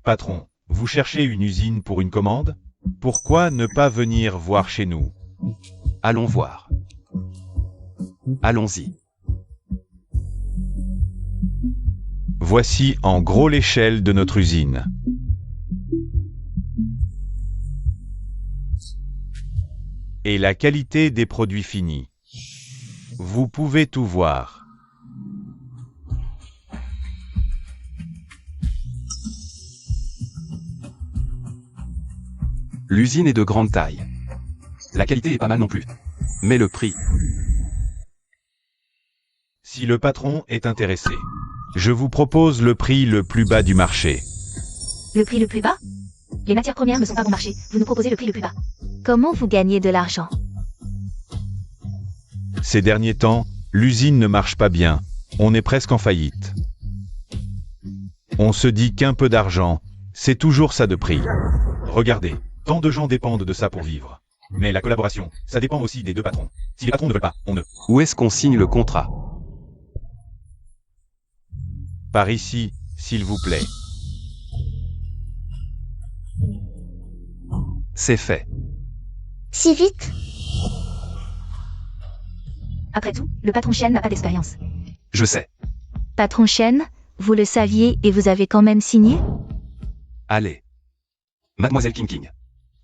Patron, vous cherchez une usine pour une commande? Pourquoi ne pas venir voir chez nous? Allons voir. Allons-y. Voici en gros l'échelle de notre usine. Et la qualité des produits finis. Vous pouvez tout voir. L'usine est de grande taille. La qualité est pas mal non plus. Mais le prix. Si le patron est intéressé, je vous propose le prix le plus bas du marché. Le prix le plus bas? Les matières premières ne sont pas bon marché, vous nous proposez le prix le plus bas. Comment vous gagnez de l'argent? Ces derniers temps, l'usine ne marche pas bien, on est presque en faillite. On se dit qu'un peu d'argent, c'est toujours ça de prix. Regardez, tant de gens dépendent de ça pour vivre. Mais la collaboration, ça dépend aussi des deux patrons. Si les patrons ne veulent pas, on ne... Où est-ce qu'on signe le contrat? Par ici, s'il vous plaît. C'est fait. Si vite? Après tout, le patron Shen n'a pas d'expérience. Je sais. Patron Shen, vous le saviez et vous avez quand même signé? Allez. Mademoiselle King.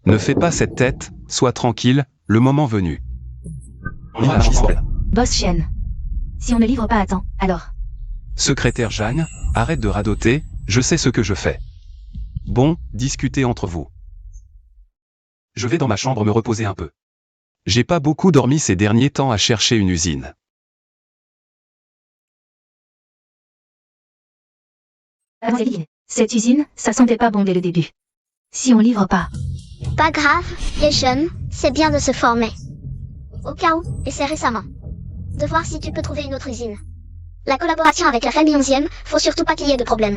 Ne fais pas cette tête, sois tranquille, le moment venu. On ira à Gisbol. Boss Shen. Si on ne livre pas à temps, alors? Secrétaire Jeanne, arrête de radoter, je sais ce que je fais. Bon, discutez entre vous. Je vais dans ma chambre me reposer un peu. J'ai pas beaucoup dormi ces derniers temps à chercher une usine. Mademoiselle, cette usine, ça sentait pas bon dès le début. Si on livre pas. Pas grave, les jeunes, c'est bien de se former. Au cas où, essaie récemment. De voir si tu peux trouver une autre usine. La collaboration avec la famille 11e, faut surtout pas qu'il y ait de problème.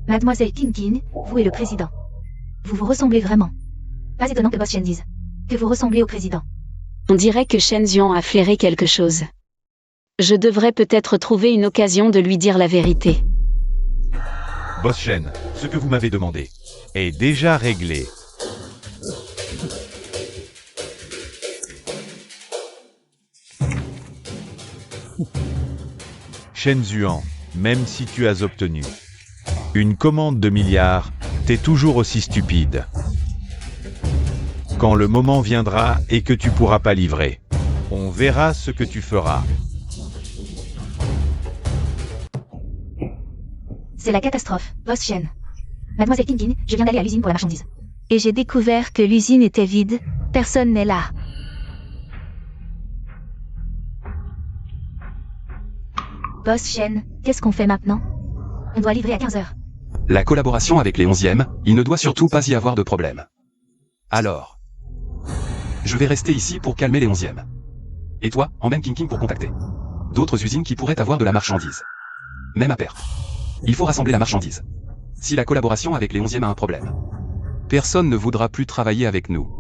Mademoiselle Tintin, vous et le président. Vous vous ressemblez vraiment. Pas étonnant que Boss Shen dise que vous ressemblez au président. On dirait que Shen Zhuan a flairé quelque chose. Je devrais peut-être trouver une occasion de lui dire la vérité. Boss Shen, ce que vous m'avez demandé est déjà réglé. Shen Zhuan, même si tu as obtenu une commande de milliards, t'es toujours aussi stupide. Quand le moment viendra et que tu pourras pas livrer, on verra ce que tu feras. C'est la catastrophe, Boss Shen. Mademoiselle Tintin, je viens d'aller à l'usine pour la marchandise. Et j'ai découvert que l'usine était vide, personne n'est là. Boss Shen, qu'est-ce qu'on fait maintenant? On doit livrer à 15 heures. La collaboration avec les 11e, il ne doit surtout pas y avoir de problème. Alors, je vais rester ici pour calmer les 11e. Et toi, emmène King pour contacter d'autres usines qui pourraient avoir de la marchandise. Même à perte. Il faut rassembler la marchandise. Si la collaboration avec les 11e a un problème, personne ne voudra plus travailler avec nous.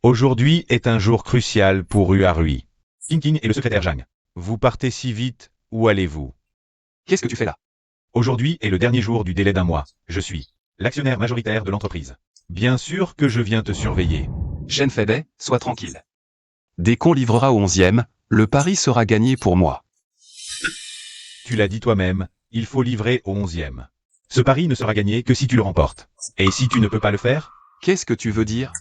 Aujourd'hui est un jour crucial pour Uarui. King et le secrétaire Zhang. Vous partez si vite, où allez-vous? Qu'est-ce que tu fais là? Aujourd'hui est le dernier jour du délai d'un mois. Je suis l'actionnaire majoritaire de l'entreprise. Bien sûr que je viens te surveiller. Shen Feibei, sois tranquille. Dès qu'on livrera au 11e, le pari sera gagné pour moi. Tu l'as dit toi-même, il faut livrer au 11e. Ce pari ne sera gagné que si tu le remportes. Et si tu ne peux pas le faire? Qu'est-ce que tu veux dire?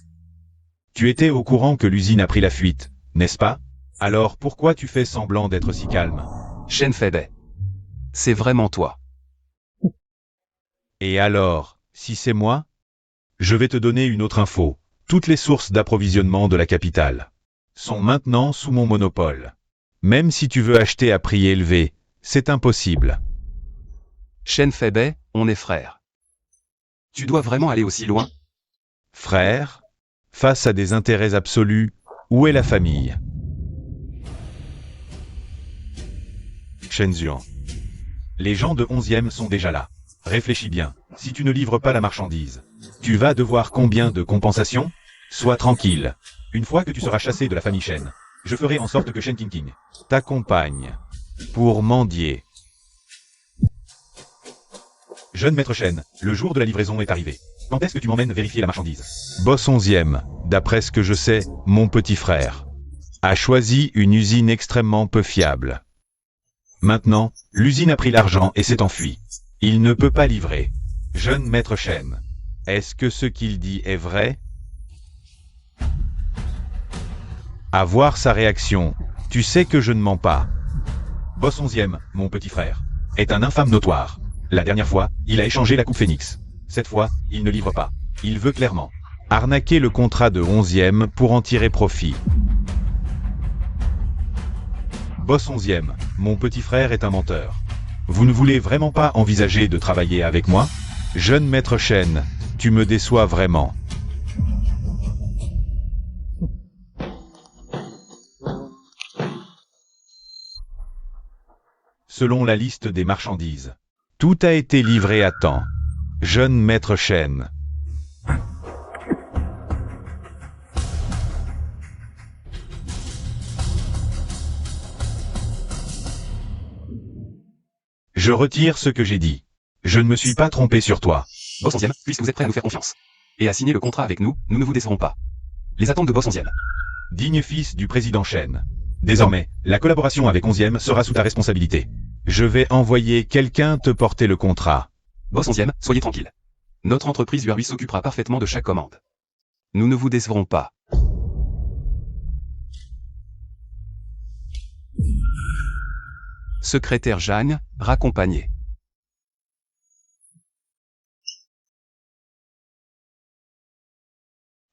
Tu étais au courant que l'usine a pris la fuite, n'est-ce pas? Alors pourquoi tu fais semblant d'être si calme? Shen Feibei. C'est vraiment toi. Et alors, si c'est moi? Je vais te donner une autre info. Toutes les sources d'approvisionnement de la capitale sont maintenant sous mon monopole. Même si tu veux acheter à prix élevé, c'est impossible. Shen Feibei, on est frères. Tu dois vraiment aller aussi loin? Frère? Face à des intérêts absolus, où est la famille? Shen Zuan. Les gens de 11e sont déjà là. Réfléchis bien, si tu ne livres pas la marchandise, tu vas devoir combien de compensations? Sois tranquille. Une fois que tu seras chassé de la famille Shen, je ferai en sorte que Shen King t'accompagne pour mendier. Jeune maître Shen, le jour de la livraison est arrivé. Quand est-ce que tu m'emmènes vérifier la marchandise? Boss 11e, d'après ce que je sais, mon petit frère a choisi une usine extrêmement peu fiable. Maintenant, l'usine a pris l'argent et s'est enfuie. Il ne peut pas livrer. Jeune maître Shen. Est-ce que ce qu'il dit est vrai? À voir sa réaction, tu sais que je ne mens pas. Boss 11e, mon petit frère, est un infâme notoire. La dernière fois, il a échangé la coupe Phoenix. Cette fois, il ne livre pas. Il veut clairement arnaquer le contrat de 11e pour en tirer profit. Boss 11e, mon petit frère est un menteur. Vous ne voulez vraiment pas envisager de travailler avec moi? Jeune maître Shen, tu me déçois vraiment. Selon la liste des marchandises, tout a été livré à temps. Jeune maître Shen. Je retire ce que j'ai dit. Je ne me suis pas trompé sur toi. Boss 11e, puisque vous êtes prêt à nous faire confiance et à signer le contrat avec nous, nous ne vous décevrons pas. Les attentes de Boss 11e. Digne fils du président Shen. Désormais, la collaboration avec 11e sera sous ta responsabilité. Je vais envoyer quelqu'un te porter le contrat. Boss 11e, soyez tranquille. Notre entreprise Uarui s'occupera parfaitement de chaque commande. Nous ne vous décevrons pas. Secrétaire Zhang, raccompagné.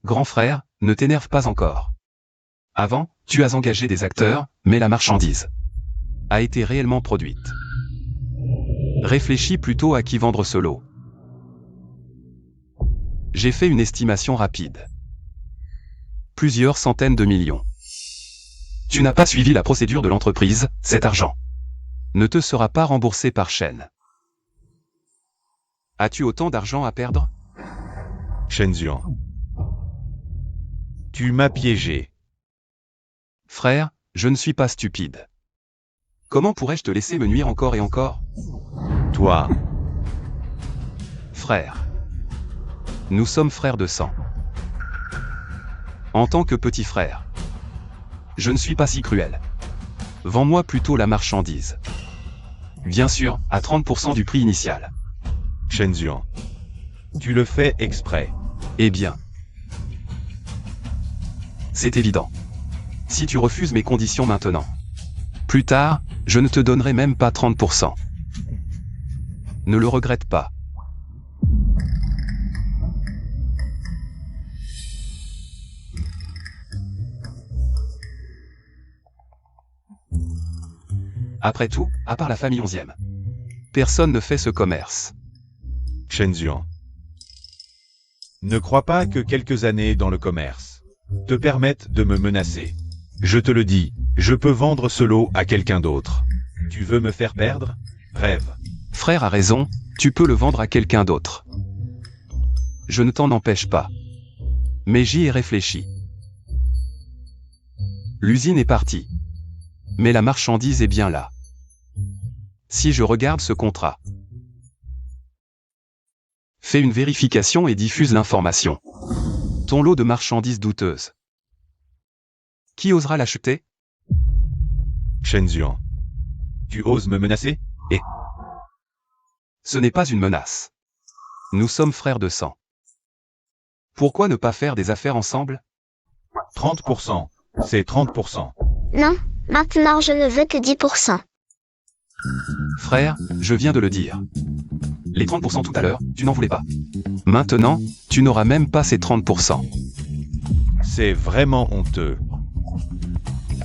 Grand frère, ne t'énerve pas encore. Avant, tu as engagé des acteurs, mais la marchandise a été réellement produite. Réfléchis plutôt à qui vendre ce lot. J'ai fait une estimation rapide. Plusieurs centaines de millions. Tu n'as pas suivi la procédure de l'entreprise, cet argent ne te sera pas remboursé par Shen. As-tu autant d'argent à perdre? Shen Zuan. Tu m'as piégé. Frère, je ne suis pas stupide. Comment pourrais-je te laisser me nuire encore et encore? Toi. Frère. Nous sommes frères de sang. En tant que petit frère, je ne suis pas si cruel. Vends-moi plutôt la marchandise. Bien sûr, à 30% du prix initial. Shen Zuan. Tu le fais exprès. Eh bien. C'est évident. Si tu refuses mes conditions maintenant, plus tard, je ne te donnerai même pas 30%. Ne le regrette pas. Après tout, à part la famille 11e. Personne ne fait ce commerce. Shen Zuan. Ne crois pas que quelques années dans le commerce te permettent de me menacer. Je te le dis, je peux vendre ce lot à quelqu'un d'autre. Tu veux me faire perdre? Rêve. Frère a raison, tu peux le vendre à quelqu'un d'autre. Je ne t'en empêche pas. Mais j'y ai réfléchi. L'usine est partie. Mais la marchandise est bien là. Si je regarde ce contrat, fais une vérification et diffuse l'information. Ton lot de marchandises douteuses. Qui osera l'acheter? Shen Zuan. Tu oses me menacer? Ce n'est pas une menace. Nous sommes frères de sang. Pourquoi ne pas faire des affaires ensemble? 30%. C'est 30%. Non, maintenant je ne veux que 10%. Frère, je viens de le dire. Les 30% tout à l'heure, tu n'en voulais pas. Maintenant, tu n'auras même pas ces 30%. C'est vraiment honteux.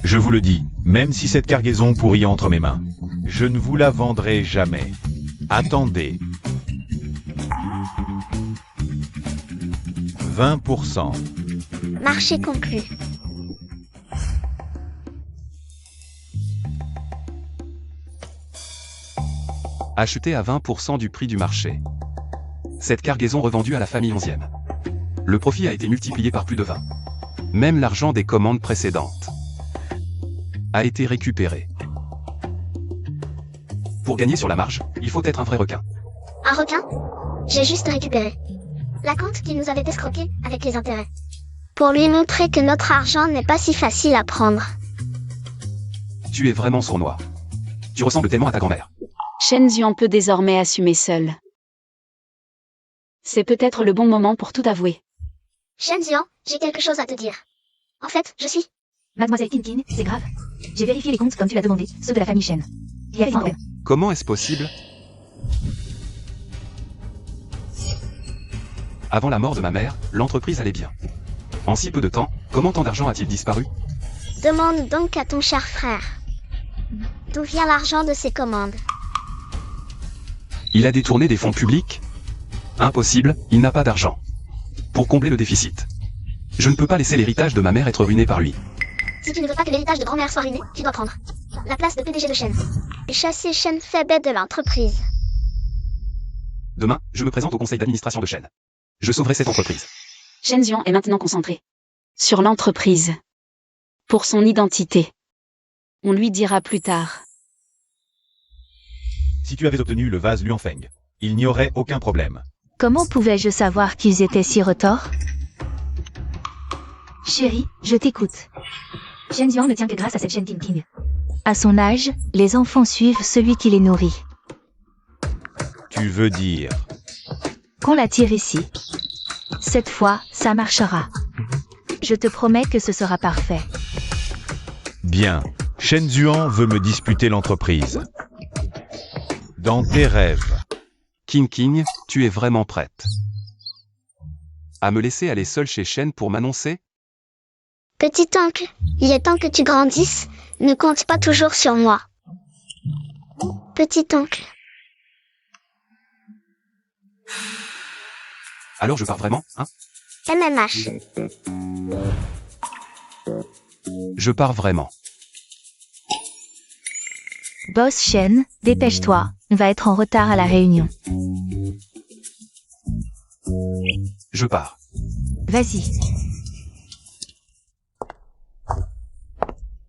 Je vous le dis, même si cette cargaison pourrit entre mes mains, je ne vous la vendrai jamais. Attendez. 20%. Marché conclu. Acheté à 20% du prix du marché. Cette cargaison revendue à la famille 11e. Le profit a été multiplié par plus de 20. Même l'argent des commandes précédentes a été récupéré. Pour gagner sur la marge, il faut être un vrai requin. Un requin? J'ai juste récupéré la compte qui nous avait escroqué avec les intérêts. Pour lui montrer que notre argent n'est pas si facile à prendre. Tu es vraiment sournois. Tu ressembles tellement à ta grand-mère. Shen Zuan peut désormais assumer seul. C'est peut-être le bon moment pour tout avouer. Shen Zuan, j'ai quelque chose à te dire. En fait, je suis... Mademoiselle Kinkin, c'est grave. J'ai vérifié les comptes comme tu l'as demandé, ceux de la famille Shen. Il y avait un problème. Comment est-ce possible? Avant la mort de ma mère, l'entreprise allait bien. En si peu de temps, comment tant d'argent a-t-il disparu? Demande donc à ton cher frère. D'où vient l'argent de ses commandes? Il a détourné des fonds publics? Impossible, il n'a pas d'argent. Pour combler le déficit. Je ne peux pas laisser l'héritage de ma mère être ruiné par lui. Si tu ne veux pas que l'héritage de grand-mère soit ruiné, tu dois prendre la place de PDG de Shen. Et chasser Shen Febet de l'entreprise. Demain, je me présente au conseil d'administration de Shen. Je sauverai cette entreprise. Shen Zuan est maintenant concentré sur l'entreprise. Pour son identité. On lui dira plus tard. Si tu avais obtenu le vase Luanfeng, il n'y aurait aucun problème. Comment pouvais-je savoir qu'ils étaient si retors? Chérie, je t'écoute. Shen Zuan ne tient que grâce à cette Shen Kinkin. À son âge, les enfants suivent celui qui les nourrit. Tu veux dire... Qu'on la tire ici. Cette fois, ça marchera. Je te promets que ce sera parfait. Bien. Shen Zuan veut me disputer l'entreprise. Dans tes rêves. King, tu es vraiment prête à me laisser aller seule chez Shen pour m'annoncer? Petit oncle, il est temps que tu grandisses. Ne compte pas toujours sur moi. Petit oncle. Alors je pars vraiment, hein? MMH. Je pars vraiment. Boss Shen, dépêche-toi, on va être en retard à la réunion. Je pars. Vas-y.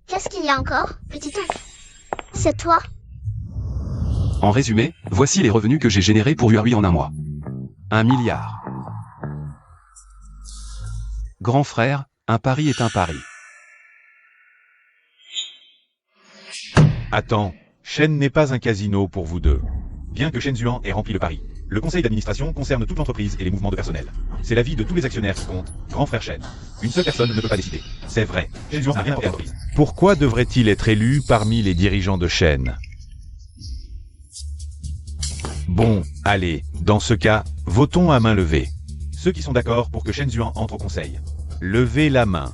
Qu'est-ce qu'il y a encore, petit oncle? C'est toi? En résumé, voici les revenus que j'ai générés pour Huawei en un mois. 1 milliard. Grand frère, un pari est un pari. Attends, Shen n'est pas un casino pour vous deux. Bien que Shen Zuan ait rempli le pari, le conseil d'administration concerne toute l'entreprise et les mouvements de personnel. C'est l'avis de tous les actionnaires qui compte, grand frère Shen. Une seule personne ne peut pas décider. C'est vrai, Shen Zuan n'a rien apporté à l'entreprise. Pourquoi devrait-il être élu parmi les dirigeants de Shen? Bon, allez, dans ce cas, votons à main levée. Ceux qui sont d'accord pour que Shen Zuan entre au conseil. Levez la main.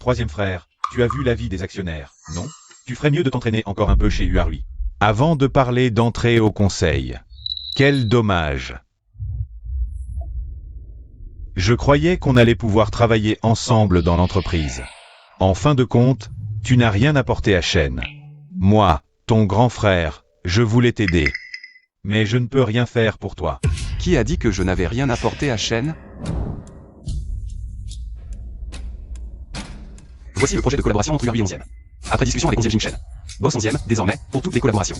Troisième frère, tu as vu l'avis des actionnaires, non? Tu ferais mieux de t'entraîner encore un peu chez Uarui. Avant de parler d'entrer au conseil. Quel dommage. Je croyais qu'on allait pouvoir travailler ensemble dans l'entreprise. En fin de compte, tu n'as rien apporté à Shen. Moi, ton grand frère, je voulais t'aider. Mais je ne peux rien faire pour toi. Qui a dit que je n'avais rien apporté à Shen? Voici le projet de collaboration entre Uarui et 11e. Après discussion avec 11e Jing Shen. Boss 11e, désormais, pour toutes les collaborations.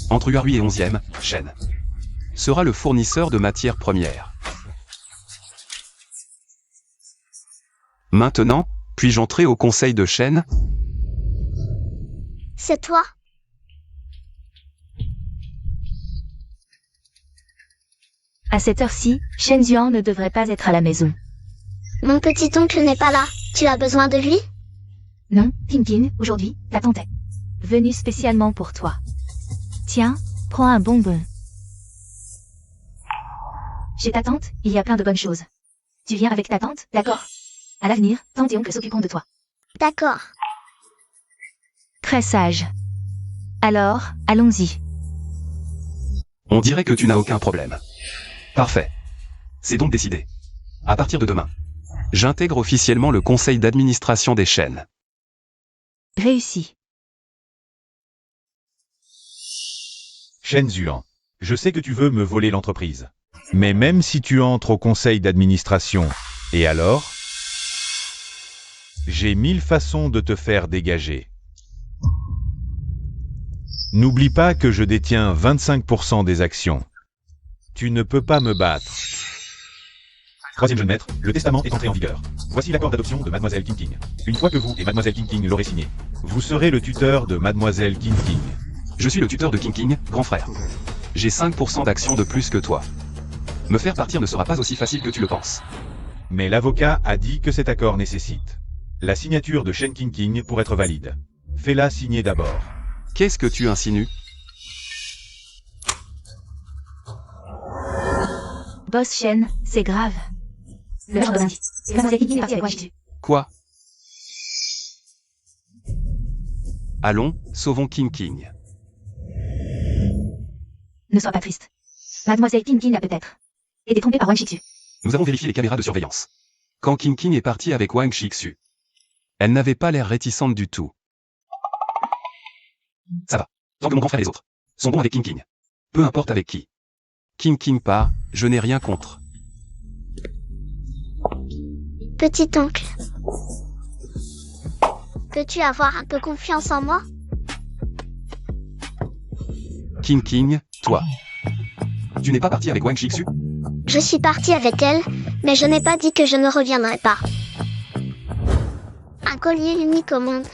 Entre Uarui et 11e, Shen sera le fournisseur de matières premières. Maintenant, puis-je entrer au conseil de Shen? C'est toi? À cette heure-ci, Shen Zuan ne devrait pas être à la maison. Mon petit-oncle n'est pas là. Tu as besoin de lui? Non, Tintin, aujourd'hui, ta tante est venue spécialement pour toi. Tiens, prends un bonbon. Chez ta tante, il y a plein de bonnes choses. Tu viens avec ta tante, d'accord? À l'avenir, tante et oncle s'occuperont de toi. D'accord. Très sage. Alors, allons-y. On dirait que tu n'as aucun problème. Parfait. C'est donc décidé. À partir de demain, j'intègre officiellement le conseil d'administration des Shen. Réussi. Shen Zuan, je sais que tu veux me voler l'entreprise. Mais même si tu entres au conseil d'administration, et alors? J'ai 1000 façons de te faire dégager. N'oublie pas que je détiens 25% des actions. Tu ne peux pas me battre. Troisième jeune maître, le testament est entré en vigueur. Voici l'accord d'adoption de Mademoiselle King King. Une fois que vous et Mademoiselle King King l'aurez signé, vous serez le tuteur de Mademoiselle King King. Je suis le tuteur de King King, grand frère. J'ai 5% d'actions de plus que toi. Me faire partir ne sera pas aussi facile que tu le penses. Mais l'avocat a dit que cet accord nécessite la signature de Shen King King pour être valide. Fais-la signer d'abord. Qu'est-ce que tu insinues? Boss Shen, c'est grave. Le genre de lundi. Mademoiselle Tintin est partie avec moi, j'ai Quoi? Allons, sauvons King King. Ne sois pas triste. Mademoiselle Tintin a peut-être été trompée par Wang Shixu. Nous avons vérifié les caméras de surveillance. Quand King King est parti avec Wang Shixu, elle n'avait pas l'air réticente du tout. Ça va. Tant que mon grand frère et les autres sont bons avec King King. Peu importe avec qui. King King part, je n'ai rien contre. Petit-oncle. Peux-tu avoir un peu confiance en moi? King King, toi. Tu n'es pas parti avec Wang Shixu? Je suis partie avec elle, mais je n'ai pas dit que je ne reviendrai pas. Un collier unique au monde.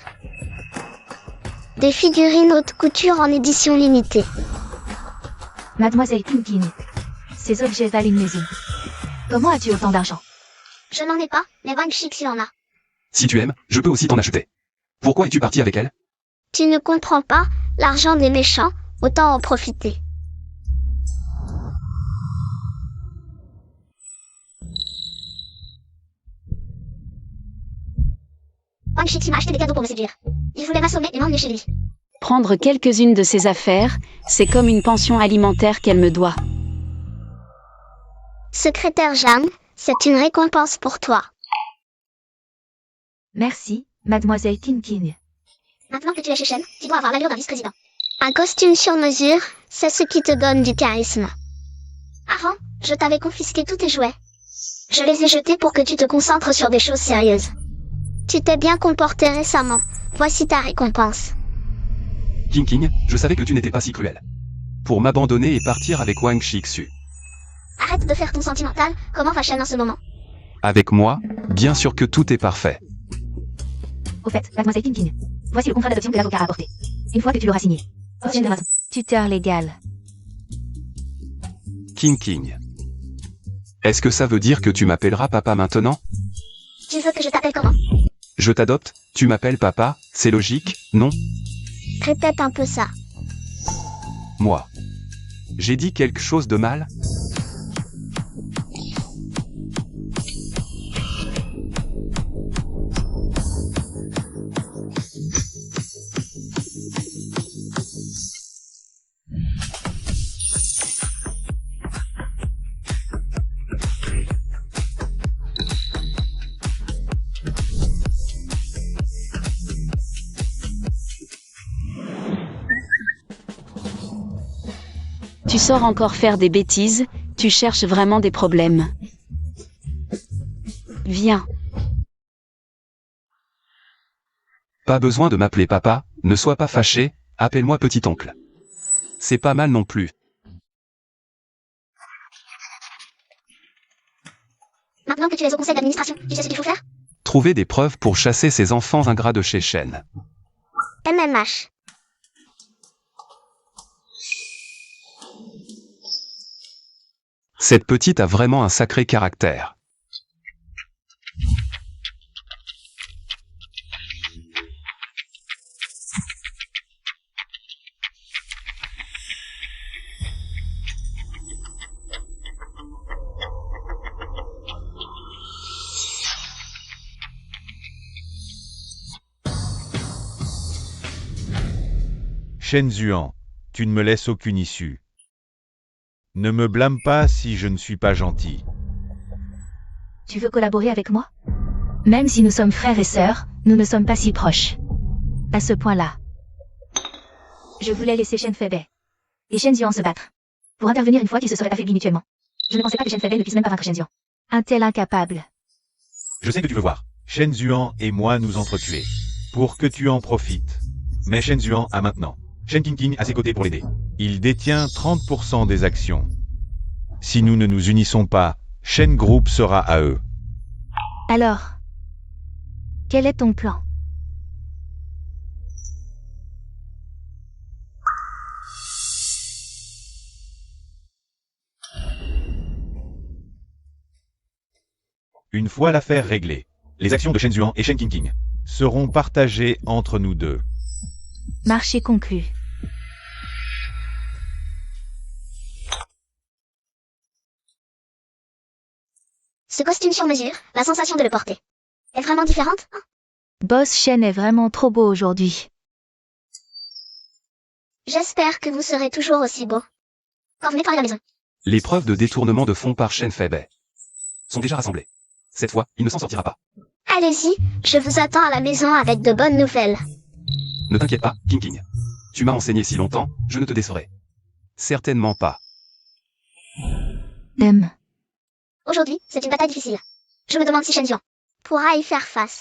Des figurines haute couture en édition limitée. Mademoiselle Tintin. Ces objets valent une maison. Comment as-tu autant d'argent? Je n'en ai pas, mais Wang Shixu en a. Si tu aimes, je peux aussi t'en acheter. Pourquoi es-tu parti avec elle? Tu ne comprends pas, l'argent des méchants, autant en profiter. Wang Shixu m'a acheté des cadeaux pour me séduire. Il voulait m'assommer et m'emmener chez lui. Prendre quelques-unes de ses affaires, c'est comme une pension alimentaire qu'elle me doit. Secrétaire Jeanne, c'est une récompense pour toi. Merci, Mademoiselle Tintin. Maintenant que tu es chez Shen, tu dois avoir l'allure d'un vice-président. Un costume sur mesure, c'est ce qui te donne du charisme. Avant, je t'avais confisqué tous tes jouets. Je les ai jetés pour que tu te concentres sur des choses sérieuses. Tu t'es bien comporté récemment. Voici ta récompense. King King, je savais que tu n'étais pas si cruel. Pour m'abandonner et partir avec Wang Shixu. Arrête de faire ton sentimental, comment va Shen en ce moment? Avec moi, bien sûr que tout est parfait. Au fait, Mademoiselle Tintin. Voici le contrat d'adoption que l'avocat a apporté. Une fois que tu l'auras signé. Tuteur légal. King King. Est-ce que ça veut dire que tu m'appelleras papa maintenant? Tu veux que je t'appelle comment? Je t'adopte, tu m'appelles papa, c'est logique, non? Répète un peu ça. Moi. J'ai dit quelque chose de mal? sors encore faire des bêtises, tu cherches vraiment des problèmes. Viens. Pas besoin de m'appeler papa, ne sois pas fâché, appelle-moi petit oncle. C'est pas mal non plus. Maintenant que tu es au conseil d'administration, tu sais ce qu'il faut faire? Trouver des preuves pour chasser ces enfants ingrats de chez Shen. MMH. Cette petite a vraiment un sacré caractère. Shen Zuan, tu ne me laisses aucune issue. Ne me blâme pas si je ne suis pas gentil. Tu veux collaborer avec moi? Même si nous sommes frères et sœurs, nous ne sommes pas si proches. À ce point-là. Je voulais laisser Shen Fei et Shen Zuan se battre. Pour intervenir une fois qu'ils se seraient affaiblis mutuellement. Je ne pensais pas que Shen Fei ne puisse même pas vaincre Shen Zuan. Un tel incapable. Je sais que tu veux voir. Shen Zuan et moi nous entretuer. Pour que tu en profites. Mais Shen Zuan a maintenant Shen Qingqing à ses côtés pour l'aider. Il détient 30% des actions. Si nous ne nous unissons pas, Shen Group sera à eux. Alors, quel est ton plan? Une fois l'affaire réglée, les actions de Shen Zuan et Shen Qingqing Seront partagées entre nous deux. Marché conclu. Ce costume sur mesure, la sensation de le porter, est vraiment différente, hein? Boss Shen est vraiment trop beau aujourd'hui. J'espère que vous serez toujours aussi beau quand vous nettoyez la maison. Les preuves de détournement de fonds par Shen Fei sont déjà rassemblées. Cette fois, il ne s'en sortira pas. Allez-y, je vous attends à la maison avec de bonnes nouvelles. Ne t'inquiète pas, Qingqing. Tu m'as enseigné si longtemps, je ne te décerai. Certainement pas. Aujourd'hui, c'est une bataille difficile. Je me demande si Shen Zuan pourra y faire face.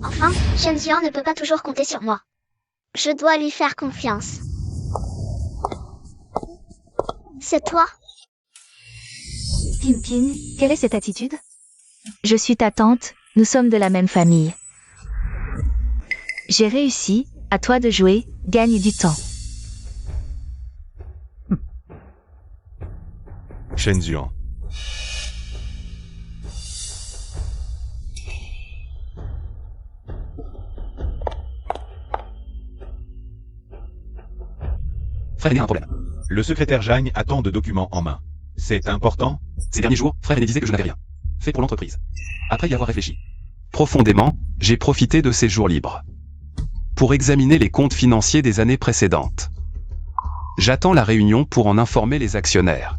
Enfin, Shen Zuan ne peut pas toujours compter sur moi. Je dois lui faire confiance. C'est toi? Pin, quelle est cette attitude? Je suis ta tante, nous sommes de la même famille. J'ai réussi, à toi de jouer, gagne du temps. Shen Zuan. Frère aîné a un problème. Le secrétaire Jagne a tant de documents en main. C'est important? Ces derniers jours, frère aîné disait que je n'avais rien fait pour l'entreprise. Après y avoir réfléchi profondément, j'ai profité de ces jours libres pour examiner les comptes financiers des années précédentes. J'attends la réunion pour en informer les actionnaires.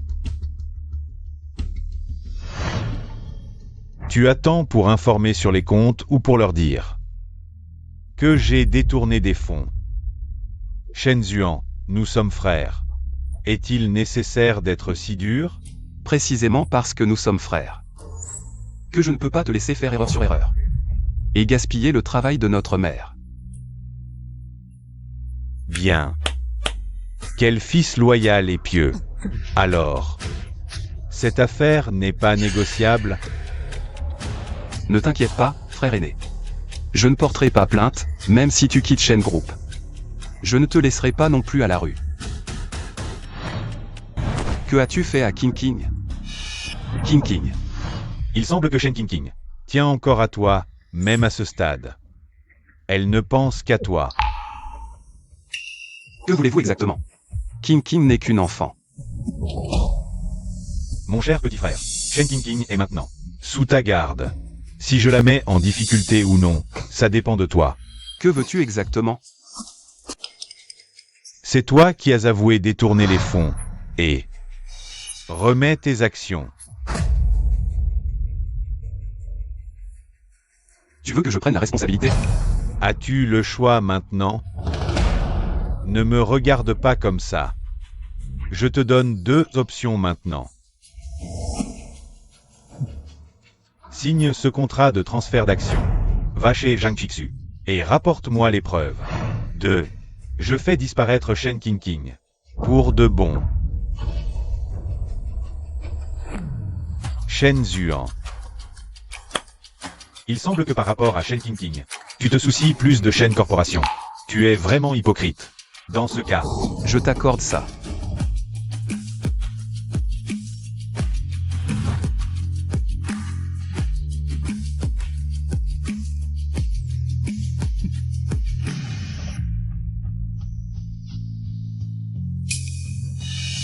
Tu attends pour informer sur les comptes ou pour leur dire que j'ai détourné des fonds. Shen Zuan, nous sommes frères. Est-il nécessaire d'être si dur? Précisément parce que nous sommes frères. Que je ne peux pas te laisser faire erreur sur erreur. Et gaspiller le travail de notre mère. Bien. Quel fils loyal et pieux. Alors, cette affaire n'est pas négociable? Ne t'inquiète pas, frère aîné. Je ne porterai pas plainte, même si tu quittes Shen Group. Je ne te laisserai pas non plus à la rue. Que as-tu fait à Qingqing? Qingqing. Il semble que Shen Qingqing Tiens encore à toi, même à ce stade. Elle ne pense qu'à toi. Que voulez-vous exactement? Qingqing n'est qu'une enfant. Mon cher petit frère, Shen Qingqing est maintenant Sous ta garde. Si je la mets en difficulté ou non, ça dépend de toi. Que veux-tu exactement? C'est toi qui as avoué détourner les fonds. Et remets tes actions. Tu veux que je prenne la responsabilité? As-tu le choix maintenant? Ne me regarde pas comme ça. Je te donne 2 options maintenant. Signe ce contrat de transfert d'action. Va chez Zhang Chixu et rapporte-moi les preuves. 2. Je fais disparaître Shen Qingqing. Pour de bon. Shen Zuan. Il semble que par rapport à Shen Qingqing, tu te soucies plus de Shen Corporation. Tu es vraiment hypocrite. Dans ce cas, Je t'accorde ça.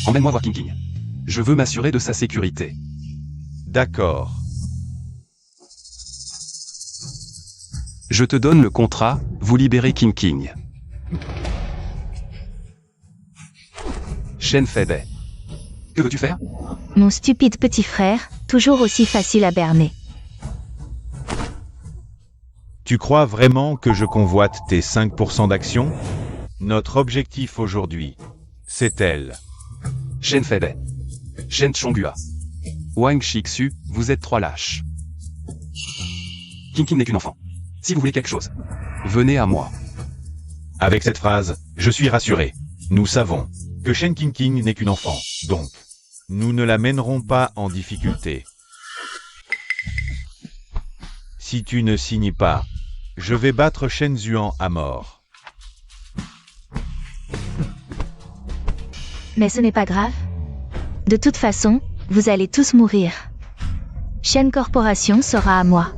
Emmène-moi voir Qingqing. Je veux m'assurer de sa sécurité. d'accord. Je te donne le contrat, vous libérez Qingqing. Shen Feibei. Que veux-tu faire? Mon stupide petit frère, toujours aussi facile à berner. Tu crois vraiment que je convoite tes 5% d'action? Notre objectif aujourd'hui, c'est elle. Shen Feibei. Shen Chonghua. Wang Chixu, vous êtes 3 lâches. Qingqing n'est qu'une enfant. Si vous voulez quelque chose, venez à moi. Avec cette phrase, je suis rassuré. Nous savons que Shen Qingqing n'est qu'une enfant, donc nous ne la mènerons pas en difficulté. Si tu ne signes pas, je vais battre Shen Zuan à mort. Mais ce n'est pas grave. De toute façon, vous allez tous mourir. Shen Corporation sera à moi.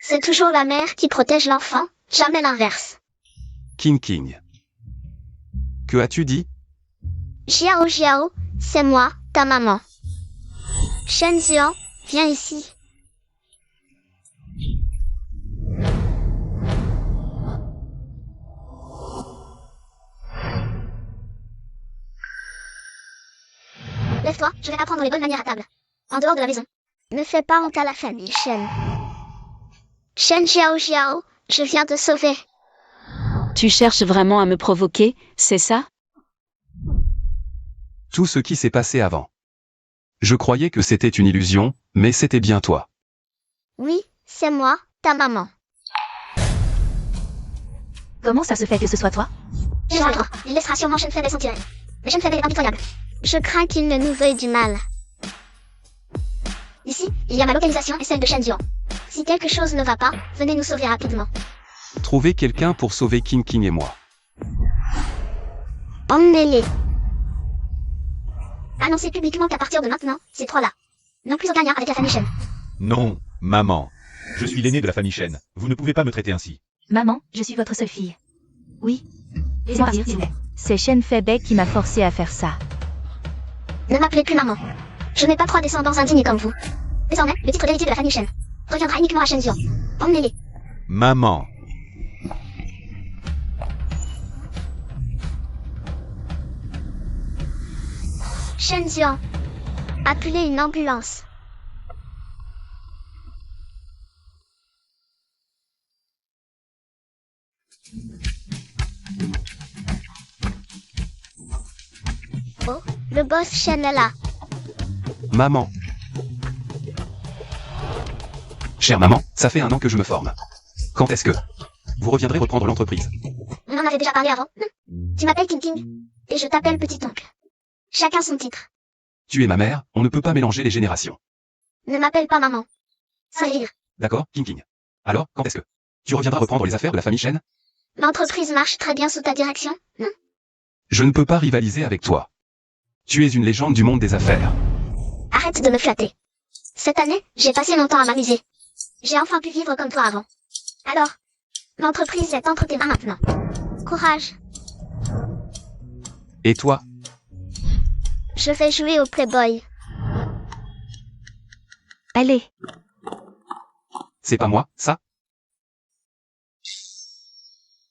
C'est toujours la mère qui protège l'enfant, jamais l'inverse. Qingqing. Que as-tu dit? Jiao Jiao, c'est moi, ta maman. Shen Zuan, viens ici. Lève-toi, je vais apprendre les bonnes manières à table. En dehors de la maison. Ne fais pas honte à la famille, Shen. Shen Jiao Jiao, je viens te sauver. Tu cherches vraiment à me provoquer, c'est ça? Tout ce qui s'est passé avant. Je croyais que c'était une illusion, mais c'était bien toi. Oui, c'est moi, ta maman. Comment ça se fait que ce soit toi? Je vais le droit. Il laissera sûrement Shen Feibei s'en tirer. Mais Shen Feibei est impitoyable. Je crains qu'il ne nous veuille du mal. Ici, il y a ma localisation et celle de Shen Zuan. Si quelque chose ne va pas, venez nous sauver rapidement. Trouvez quelqu'un pour sauver Qingqing et moi. Emmenez-les. Annoncez publiquement qu'à partir de maintenant, ces trois-là n'ont plus aucun lien avec la famille Shen. Non, maman. Je suis l'aîné de la famille Shen. Vous ne pouvez pas me traiter ainsi. Maman, je suis votre seule fille. Oui. Laissez-moi partir, s'il vous plaît. C'est Shen Feibei qui m'a forcé à faire ça. Ne m'appelez plus maman. Je n'ai pas trois descendants indignes comme vous. Désormais, le titre d'héritier de la famille Shen reviendra uniquement à Shen Zuan. Emmenez-les. Maman. Shen Zuan. Appelez une ambulance. Oh, le boss Shen est là. Maman. Chère maman, ça fait 1 an que je me forme. Quand est-ce que vous reviendrez reprendre l'entreprise? On en avait déjà parlé avant. Tu m'appelles Qingqing. Et je t'appelle petit-oncle. Chacun son titre. Tu es ma mère, on ne peut pas mélanger les générations. Ne m'appelle pas maman. Ça rire. D'accord, Qingqing. Alors, quand est-ce que tu reviendras reprendre les affaires de la famille Shen? L'entreprise marche très bien sous ta direction, non? Je ne peux pas rivaliser avec toi. Tu es une légende du monde des affaires. Arrête de me flatter. Cette année, j'ai passé longtemps à m'amuser. J'ai enfin pu vivre comme toi avant. Alors, l'entreprise est entre tes mains maintenant. Courage. Et toi? Je vais jouer au Playboy. Allez. C'est pas moi, ça?